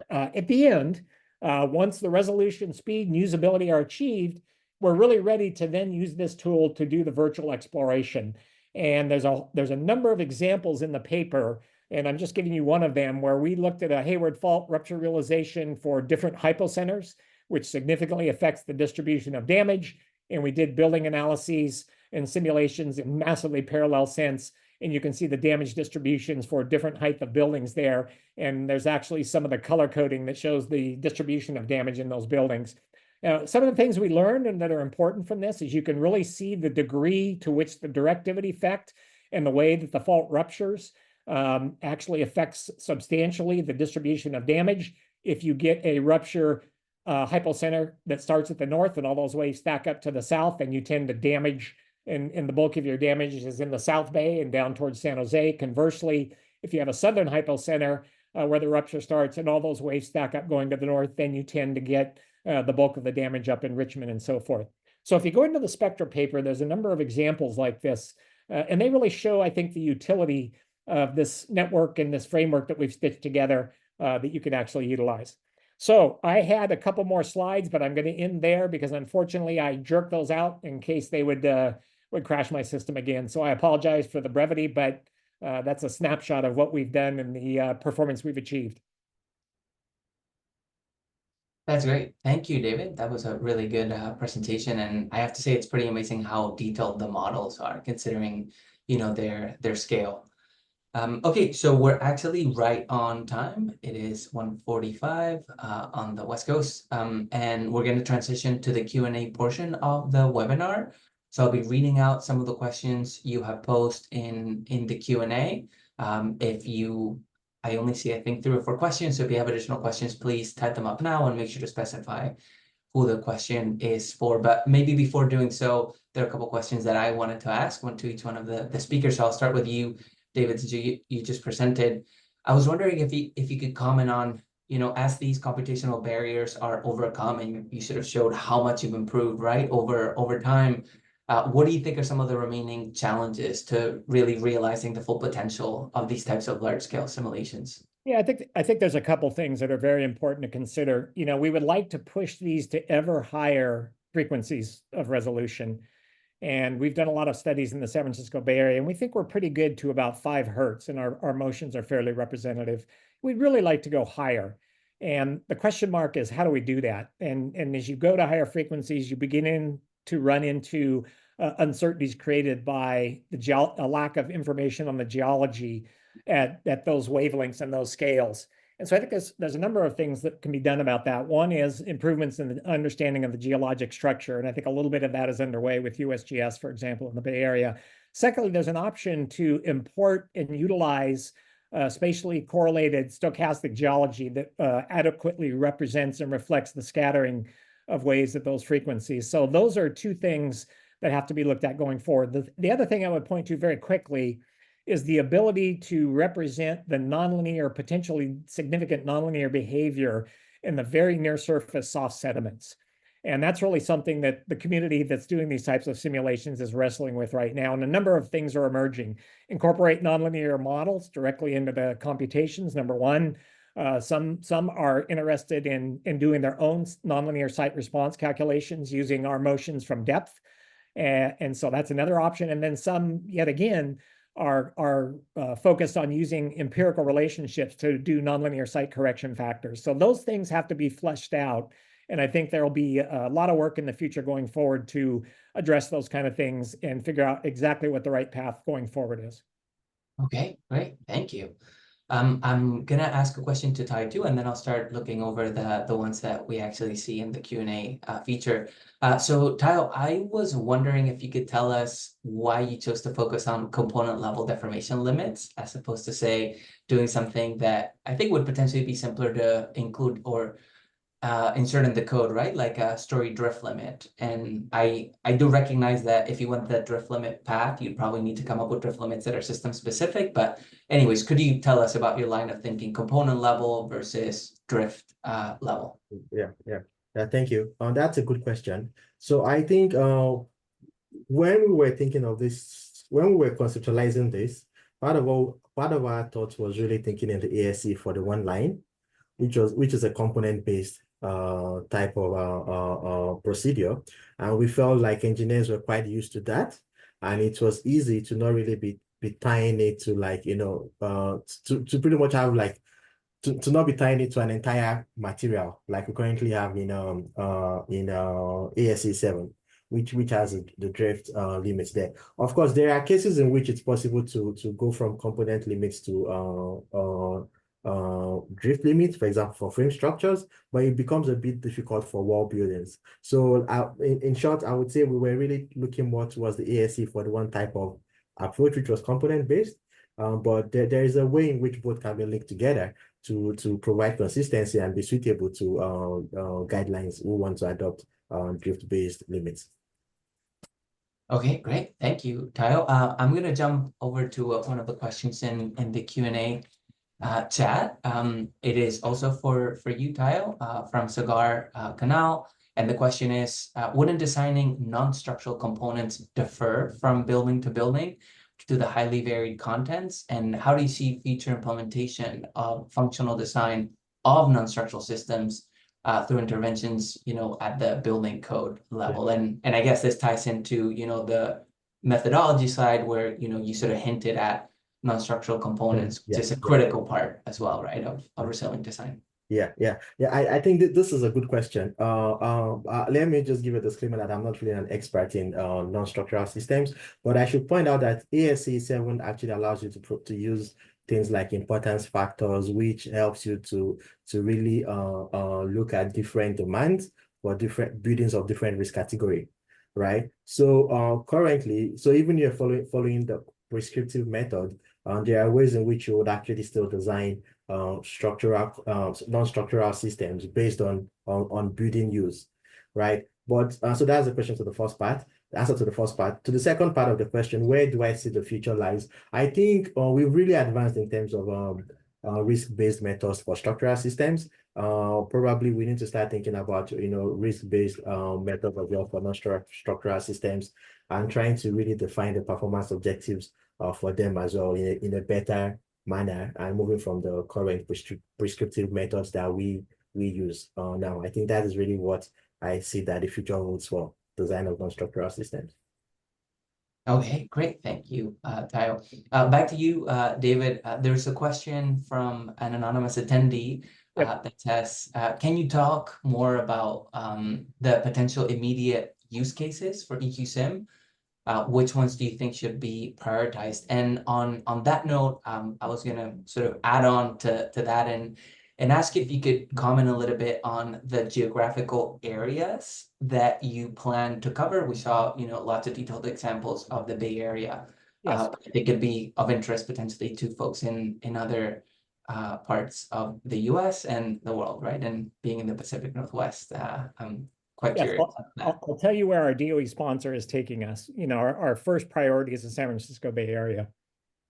at the end, once the resolution, speed, and usability are achieved, we're really ready to then use this tool to do the virtual exploration. And there's a number of examples in the paper, and I'm just giving you one of them, where we looked at a Hayward fault rupture realization for different hypocenters, which significantly affects the distribution of damage. And we did building analyses and simulations in massively parallel sense. And you can see the damage distributions for different height of buildings there. And there's actually some of the color coding that shows the distribution of damage in those buildings. Now, some of the things we learned and that are important from this is you can really see the degree to which the directivity effect and the way that the fault ruptures actually affects substantially the distribution of damage. If you get a rupture hypocenter that starts at the north and all those waves stack up to the south, then you tend to damage, and the bulk of your damage is in the South Bay and down towards San Jose. Conversely, if you have a southern hypocenter where the rupture starts and all those waves stack up going to the north, then you tend to get the bulk of the damage up in Richmond and so forth. So if you go into the Spectra paper, there's a number of examples like this, and they really show, I think, the utility of this network and this framework that we've stitched together that you can actually utilize. So I had a couple more slides, but I'm going to end there because unfortunately I jerked those out in case they would crash my system again. So I apologize for the brevity, but that's a snapshot of what we've done and the performance we've achieved. That's great. Thank you, David. That was a really good presentation. And I have to say, it's pretty amazing how detailed the models are, considering, their scale. Okay, so we're actually right on time. It is 1:45 on the West Coast, and we're going to transition to the Q&A portion of the webinar. So I'll be reading out some of the questions you have posed in the Q&A. I only see, I think, 3 or 4 questions. So if you have additional questions, please type them up now and make sure to specify who the question is for. But maybe before doing so, there are a couple questions that I wanted to ask, one to each one of the speakers. So I'll start with you, David, since you just presented. I was wondering if you could comment on, as these computational barriers are overcome, and you sort of showed how much you've improved, right, over time. What do you think are some of the remaining challenges to really realizing the full potential of these types of large-scale simulations? Yeah, I think there's a couple things that are very important to consider. We would like to push these to ever higher frequencies of resolution. And we've done a lot of studies in the San Francisco Bay Area, and we think we're pretty good to about 5 hertz, and our motions are fairly representative. We'd really like to go higher. And the question mark is, how do we do that? And as you go to higher frequencies, you begin to run into uncertainties created by a lack of information on the geology at those wavelengths and those scales. And so I think there's a number of things that can be done about that. One is improvements in the understanding of the geologic structure. And I think a little bit of that is underway with USGS, for example, in the Bay Area. Secondly, there's an option to import and utilize spatially correlated stochastic geology that adequately represents and reflects the scattering of waves at those frequencies. So those are 2 things that have to be looked at going forward. The other thing I would point to very quickly is the ability to represent the nonlinear, potentially significant nonlinear behavior in the very near surface soft sediments. And that's really something that the community that's doing these types of simulations is wrestling with right now. And a number of things are emerging. Incorporate nonlinear models directly into the computations, number one. Some are interested in doing their own nonlinear site response calculations using our motions from depth. And so that's another option. And then some, yet again, are focused on using empirical relationships to do nonlinear site correction factors. So those things have to be fleshed out. And I think there will be a lot of work in the future going forward to address those kind of things and figure out exactly what the right path going forward is. Okay, great. Thank you. I'm going to ask a question to Ty too, and then I'll start looking over the ones that we actually see in the Q&A feature. So Ty, I was wondering if you could tell us why you chose to focus on component level deformation limits, as opposed to, say, doing something that I think would potentially be simpler to include or insert in the code, right? Like a story drift limit. And I do recognize that if you went the drift limit path, you'd probably need to come up with drift limits that are system specific. But anyways, could you tell us about your line of thinking, component level versus drift level? Yeah, thank you. That's a good question. So I think when we were thinking of this, when we were conceptualizing this, part of our thoughts was really thinking in the ASC for the one line, which is a component-based type of procedure. And we felt like engineers were quite used to that. And it was easy to not really be tying it to, like, to pretty much have, like, to not be tying it to an entire material like we currently have in ASC 7, which has the drift limits there. Of course, there are cases in which it's possible to go from component limits to drift limits, for example, for frame structures, but it becomes a bit difficult for wall buildings. So in short, I would say we were really looking more towards the ASC for the one type of approach, which was component-based. But there is a way in which both can be linked together to provide consistency and be suitable to guidelines who want to adopt drift-based limits. Okay, great. Thank you, Tayo. I'm going to jump over to one of the questions in the Q&A. chat. It is also for you, Tayo, from Cigar Canal. And the question is, wouldn't designing non-structural components differ from building to building due to the highly varied contents? And how do you see future implementation of functional design of non-structural systems through interventions, at the building code level? And I guess this ties into, the methodology side where, you sort of hinted at non-structural components, which is a critical part as well, right, of resilient design. Yeah. I think that this is a good question. Let me just give a disclaimer that I'm not really an expert in non-structural systems, but I should point out that ASCE 7 actually allows you to use things like importance factors, which helps you to really look at different demands for different buildings of different risk category, right? So currently, so even if you're following the prescriptive method, there are ways in which you would actually still design non-structural systems based on building use, right? But so that's the question to the first part. The answer to the first part. To the second part of the question, where do I see the future lies? I think we've really advanced in terms of risk-based methods for structural systems. Probably we need to start thinking about risk-based methods as well for non-structural systems, and trying to really define the performance objectives for them as well in a better manner, and moving from the current prescriptive methods that we use now. I think that is really what I see that the future holds for design of non-structural systems. Okay, great. Thank you, Tayo. Back to you, David. There's a question from an anonymous attendee that says, can you talk more about the potential immediate use cases for EQSIM? Which ones do you think should be prioritized? And on that note, I was going to sort of add on to that and ask if you could comment a little bit on the geographical areas that you plan to cover. We saw, lots of detailed examples of the Bay Area. Yes. It could be of interest potentially to folks in other parts of the US and the world, right? And being in the Pacific Northwest, I'm quite curious. I'll tell you where our DOE sponsor is taking us. Our first priority is the San Francisco Bay Area.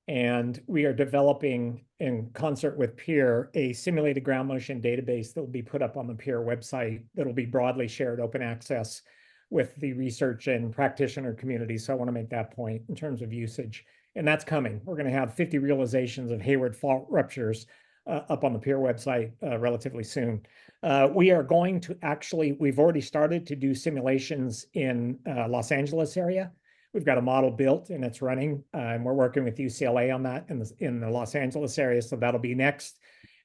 And we are developing, in concert with PEER, a simulated ground motion database that will be put up on the PEER website that will be broadly shared open access with the research and practitioner community. So I want to make that point in terms of usage. And that's coming. We're going to have 50 realizations of Hayward fault ruptures up on the PEER website relatively soon. We are going to we've already started to do simulations in Los Angeles area. We've got a model built and it's running, and we're working with UCLA on that in the Los Angeles area, so that'll be next.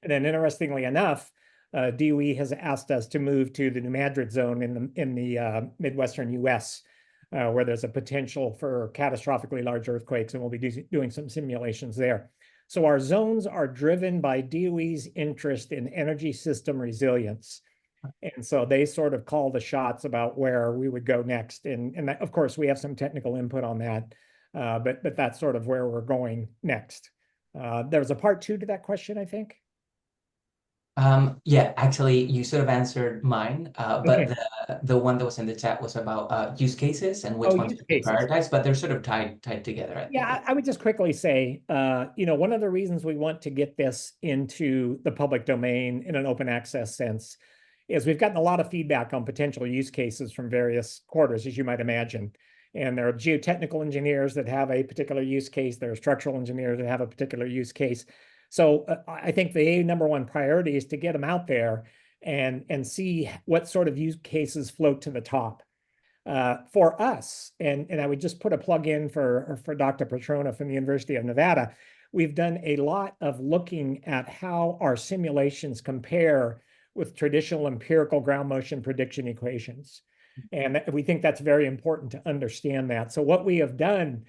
And then, interestingly enough, DOE has asked us to move to the New Madrid zone in the Midwestern U.S., where there's a potential for catastrophically large earthquakes, and we'll be doing some simulations there. So our zones are driven by DOE's interest in energy system resilience. And so they sort of call the shots about where we would go next. And that, of course, we have some technical input on that, but that's sort of where we're going next. There's a part 2 to that question, I think. Yeah, actually, you sort of answered mine, but the one that was in the chat was about use cases and which ones to prioritize, but they're sort of tied together. I would just quickly say, one of the reasons we want to get this into the public domain in an open access sense is we've gotten a lot of feedback on potential use cases from various quarters, as you might imagine. And there are geotechnical engineers that have a particular use case. There are structural engineers that have a particular use case. So I think the number one priority is to get them out there and see what sort of use cases float to the top. For us, and I would just put a plug in for Dr. Petrona from the University of Nevada, we've done a lot of looking at how our simulations compare with traditional empirical ground motion prediction equations. And we think that's very important to understand that. So what we have done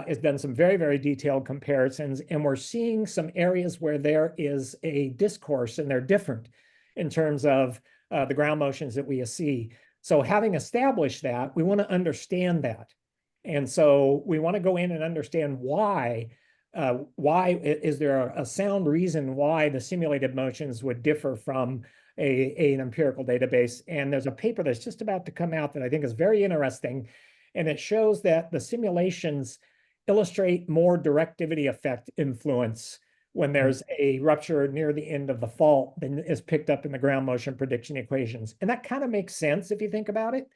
is done some very, very detailed comparisons, and we're seeing some areas where there is a discourse and they're different in terms of the ground motions that we see. So having established that, we want to understand that. And so we want to go in and understand why is there a sound reason why the simulated motions would differ from an empirical database. And there's a paper that's just about to come out that I think is very interesting. And it shows that the simulations illustrate more directivity effect influence when there's a rupture near the end of the fault than is picked up in the ground motion prediction equations. And that kind of makes sense if you think about it.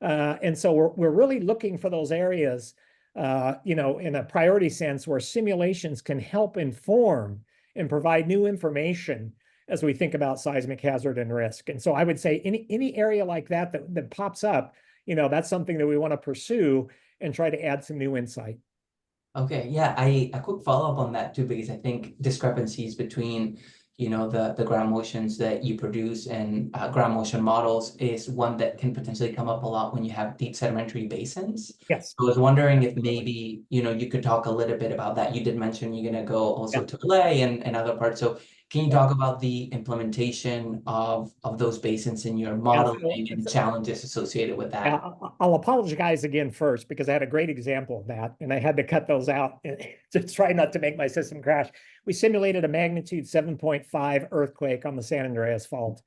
And so we're really looking for those areas, in a priority sense where simulations can help inform and provide new information as we think about seismic hazard and risk. And so I would say any area like that pops up, that's something that we want to pursue and try to add some new insight. Okay, yeah, a quick follow-up on that too, because I think discrepancies between, the ground motions that you produce and ground motion models is one that can potentially come up a lot when you have deep sedimentary basins. Yes. So I was wondering if maybe, you could talk a little bit about that. You did mention you're going to go also to LA and other parts. So can you talk about the implementation of those basins in your modeling and challenges associated with that? I'll apologize again first because I had a great example of that and I had to cut those out to try not to make my system crash. We simulated a magnitude 7.5 earthquake on the San Andreas Fault,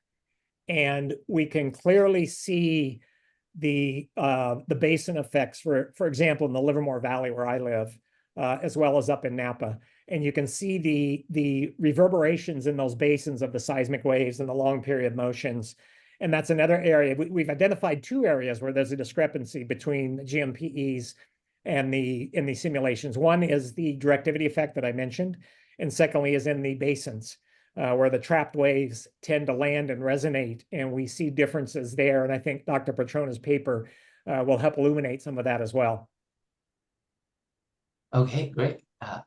and we can clearly see the basin effects, for example, in the Livermore Valley where I live, as well as up in Napa. And you can see the reverberations in those basins of the seismic waves and the long period motions. And that's another area. We've identified two areas where there's a discrepancy between the GMPEs and in the simulations. One is the directivity effect that I mentioned, and secondly is in the basins, where the trapped waves tend to land and resonate, and we see differences there. And I think Dr. Petrona's paper will help illuminate some of that as well. Okay, great.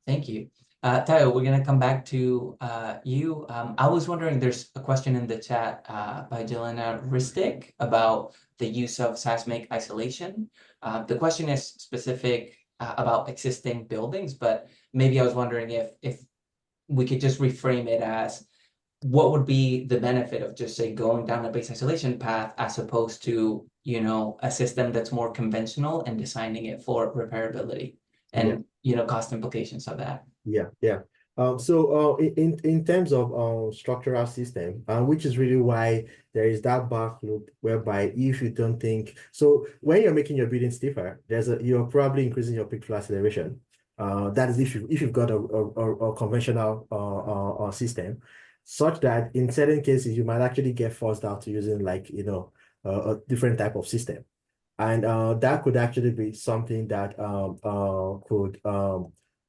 Thank you. Tayo, we're going to come back to you. I was wondering, there's a question in the chat by Jelena Ristic about the use of seismic isolation. The question is specific about existing buildings, but maybe I was wondering if we could just reframe it as what would be the benefit of just, say, going down a base isolation path as opposed to, a system that's more conventional and designing it for repairability and, cost implications of that. Yeah. So in terms of structural system, which is really why there is that back loop whereby if you don't think, so when you're making your building stiffer, you're probably increasing your peak flow acceleration. That is if you've got a conventional system, such that in certain cases you might actually get forced out to using a different type of system, and that could actually be something that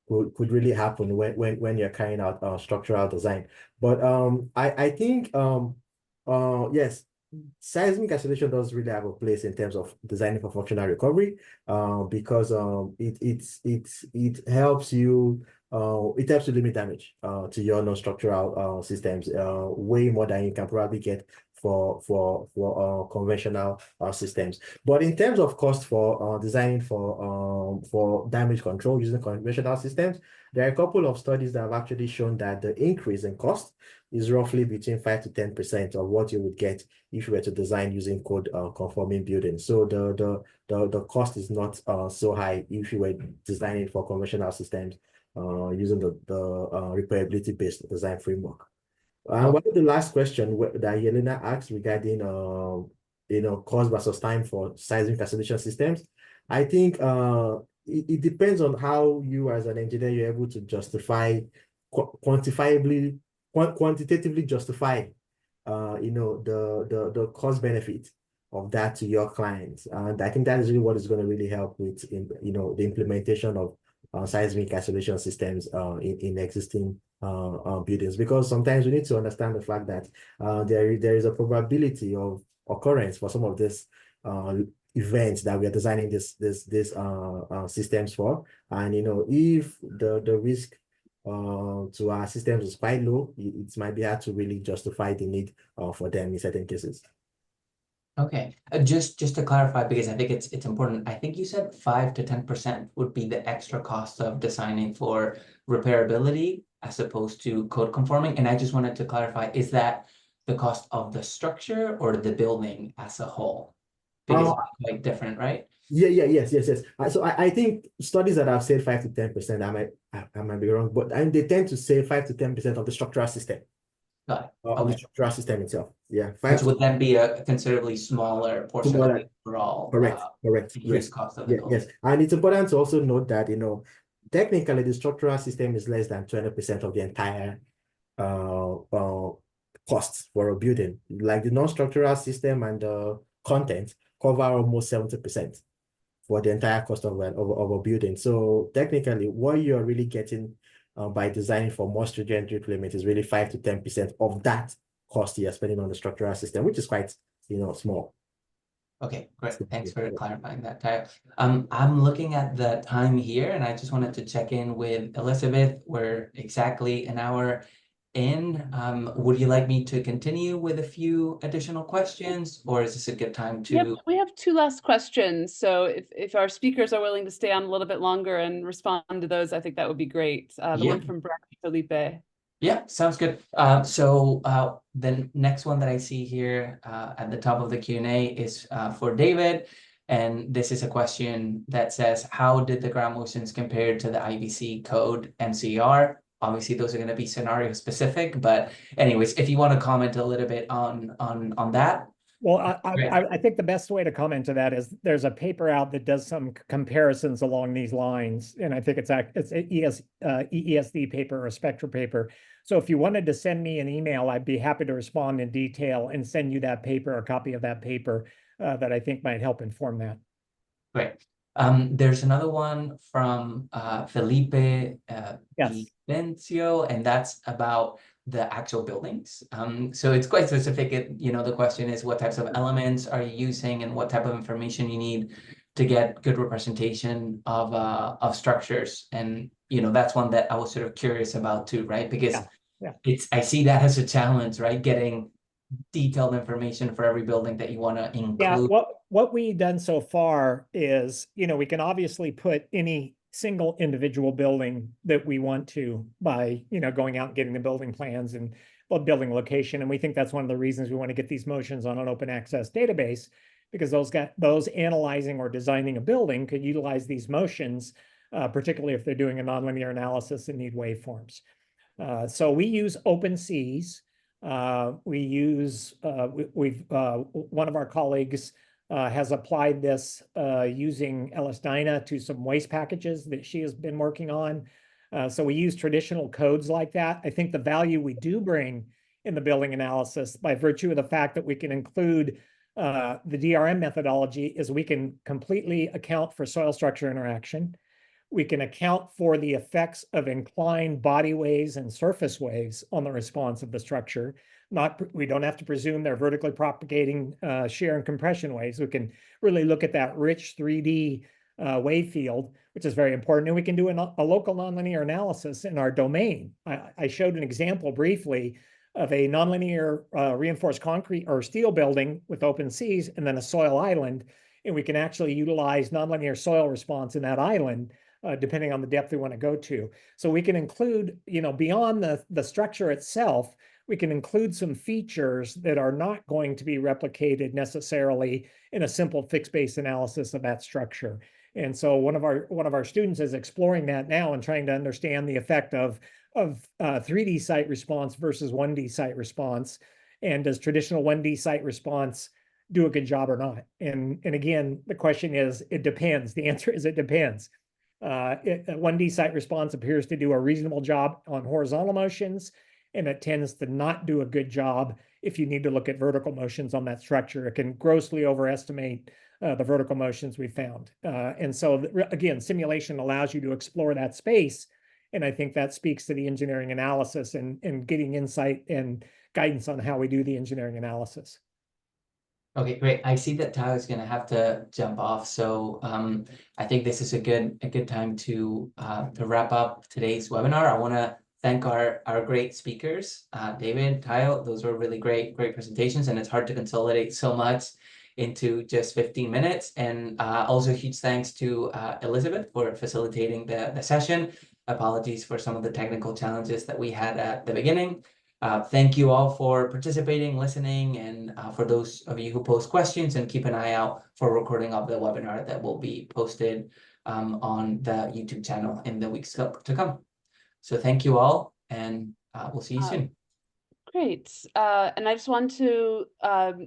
could really happen when you're carrying out structural design. But I think yes, seismic isolation does really have a place in terms of designing for functional recovery, because it helps you limit damage to your non-structural systems way more than you can probably get for conventional systems. But in terms of cost for designing for damage control using conventional systems, there are a couple of studies that have actually shown that the increase in cost is roughly between 5 to 10% of what you would get if you were to design using code conforming buildings. So the cost is not so high if you were designing for conventional systems using the repairability based design framework. One of the last question that Yelena asked regarding cost versus time for seismic isolation systems, I think it depends on how you as an engineer you're able to justify quantitatively justify the cost benefit of that to your clients. And I think that is really what is going to really help with the implementation of seismic isolation systems in existing buildings, because sometimes we need to understand the fact that there is a probability of occurrence for some of these events that we are designing these systems for, and if the risk to our systems is quite low, it might be hard to really justify the need for them in certain cases. Okay, just to clarify, because I think it's important. I think you said 5 to 10% would be the extra cost of designing for repairability as opposed to code conforming. And I just wanted to clarify, is that the cost of the structure or the building as a whole? Because it's quite different, right? Yes. So I think studies that have said 5 to 10%, I might be wrong, but they tend to say 5 to 10% of the structural system. Got it. Of the structural system itself. Yeah. Which would then be a considerably smaller portion of the overall correct. increased cost of the building. Yes. And it's important to also note that, technically, the structural system is less than 20% of the entire costs for a building. Like the non-structural system and the content cover almost 70% for the entire cost of a building. So technically, what you're really getting by designing for more stringent deployment is really 5 to 10% of that cost you're spending on the structural system, which is quite, small. Okay, great. Thanks for clarifying that, Tayo. I'm looking at the time here, and I just wanted to check in with Elizabeth. We're exactly an hour in. Would you like me to continue with a few additional questions, or is this a good time to? Yep, we have two last questions. So if our speakers are willing to stay on a little bit longer and respond to those, I think that would be great. The one from Brad Felipe. Yeah, sounds good. So the next one that I see here at the top of the Q&A is for David. And this is a question that says, how did the ground motions compare to the IBC code MCR? Obviously, those are going to be scenario specific. But anyways, if you want to comment a little bit on that. Well, I think the best way to comment to that is there's a paper out that does some comparisons along these lines, and I think it's an EESD paper or a Spectra paper. So if you wanted to send me an email, I'd be happy to respond in detail and send you that paper, a copy of that paper that I think might help inform that. Great. There's another one from Felipe Vicencio, and that's about the actual buildings. So it's quite specific. The question is, what types of elements are you using and what type of information you need to get good representation of structures? And that's one that I was sort of curious about too, right? Because I see that as a challenge, right? Getting detailed information for every building that you want to include. Yeah, what we've done so far is, we can obviously put any single individual building that we want to by, going out and getting the building plans and building location. And we think that's one of the reasons we want to get these motions on an open access database, because those analyzing or designing a building could utilize these motions, particularly if they're doing a nonlinear analysis and need waveforms. So we use OpenSeas. One of our colleagues has applied this using LS-DYNA to some waste packages that she has been working on. So we use traditional codes like that. I think the value we do bring in the building analysis, by virtue of the fact that we can include the DRM methodology, is we can completely account for soil structure interaction. We can account for the effects of inclined body waves and surface waves on the response of the structure. We don't have to presume they're vertically propagating shear and compression waves. We can really look at that rich 3D wave field, which is very important. And we can do a local nonlinear analysis in our domain. I showed an example briefly of a nonlinear reinforced concrete or steel building with OpenSeas and then a soil island. And we can actually utilize nonlinear soil response in that island, depending on the depth we want to go to. So we can include, beyond the structure itself, we can include some features that are not going to be replicated necessarily in a simple fixed base analysis of that structure. And so one of our students is exploring that now and trying to understand the effect of 3D site response versus 1D site response. And does traditional 1D site response do a good job or not? And again, the question is, it depends. The answer is it depends. 1D site response appears to do a reasonable job on horizontal motions, and it tends to not do a good job if you need to look at vertical motions on that structure. It can grossly overestimate the vertical motions we found. And so, again, simulation allows you to explore that space. And I think that speaks to the engineering analysis and getting insight and guidance on how we do the engineering analysis. Okay, great. I see that Tayo is going to have to jump off, so I think this is a good time to wrap up today's webinar. I want to thank our great speakers, David, Tayo. Those were really great presentations, and it's hard to consolidate so much into just 15 minutes. And also huge thanks to Elizabeth for facilitating the session. Apologies for some of the technical challenges that we had at the beginning. Thank you all for participating, listening, and for those of you who post questions, and keep an eye out for a recording of the webinar that will be posted on the YouTube channel in the weeks to come. So thank you all, and we'll see you soon. Great. And I just want to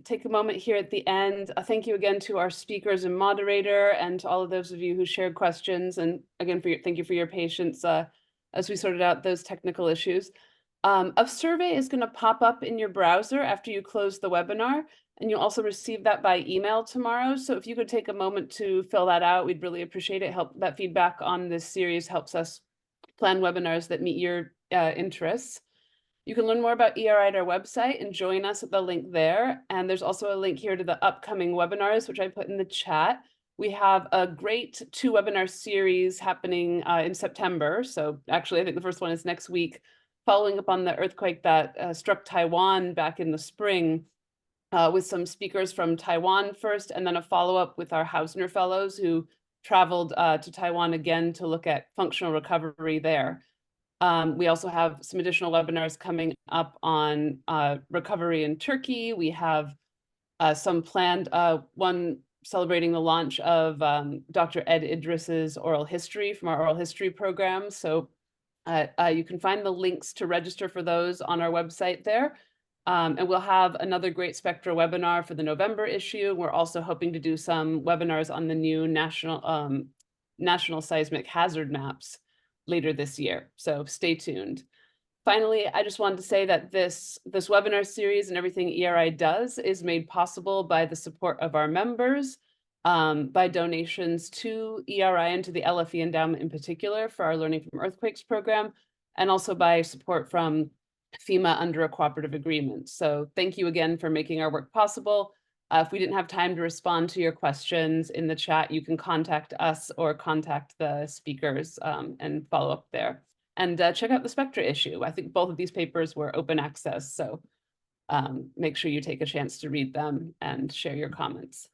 take a moment here at the end. Thank you again to our speakers and moderator, and to all of those of you who shared questions. And again, thank you for your patience as we sorted out those technical issues. A survey is going to pop up in your browser after you close the webinar, and you'll also receive that by email tomorrow. So if you could take a moment to fill that out, we'd really appreciate it. That feedback on this series helps us plan webinars that meet your interests. You can learn more about EERI at our website and join us at the link there. And there's also a link here to the upcoming webinars, which I put in the chat. We have a great 2 webinar series happening in September. So actually, I think the first one is next week, following up on the earthquake that struck Taiwan back in the spring, with some speakers from Taiwan first, and then a follow-up with our Hausner Fellows who traveled to Taiwan again to look at functional recovery there. We also have some additional webinars coming up on recovery in Turkey. We have some planned, one celebrating the launch of Dr. Ed Idris's oral history from our oral history program. So you can find the links to register for those on our website there. And we'll have another Great Spectra webinar for the November issue. We're also hoping to do some webinars on the new national seismic hazard maps later this year. So stay tuned. Finally, I just wanted to say that this webinar series and everything EERI does is made possible by the support of our members, by donations to EERI and to the LFE endowment in particular for our Learning from Earthquakes program, and also by support from FEMA under a cooperative agreement. So thank you again for making our work possible. If we didn't have time to respond to your questions in the chat, you can contact us or contact the speakers and follow up there. And check out the Spectra issue. I think both of these papers were open access, so make sure you take a chance to read them and share your comments.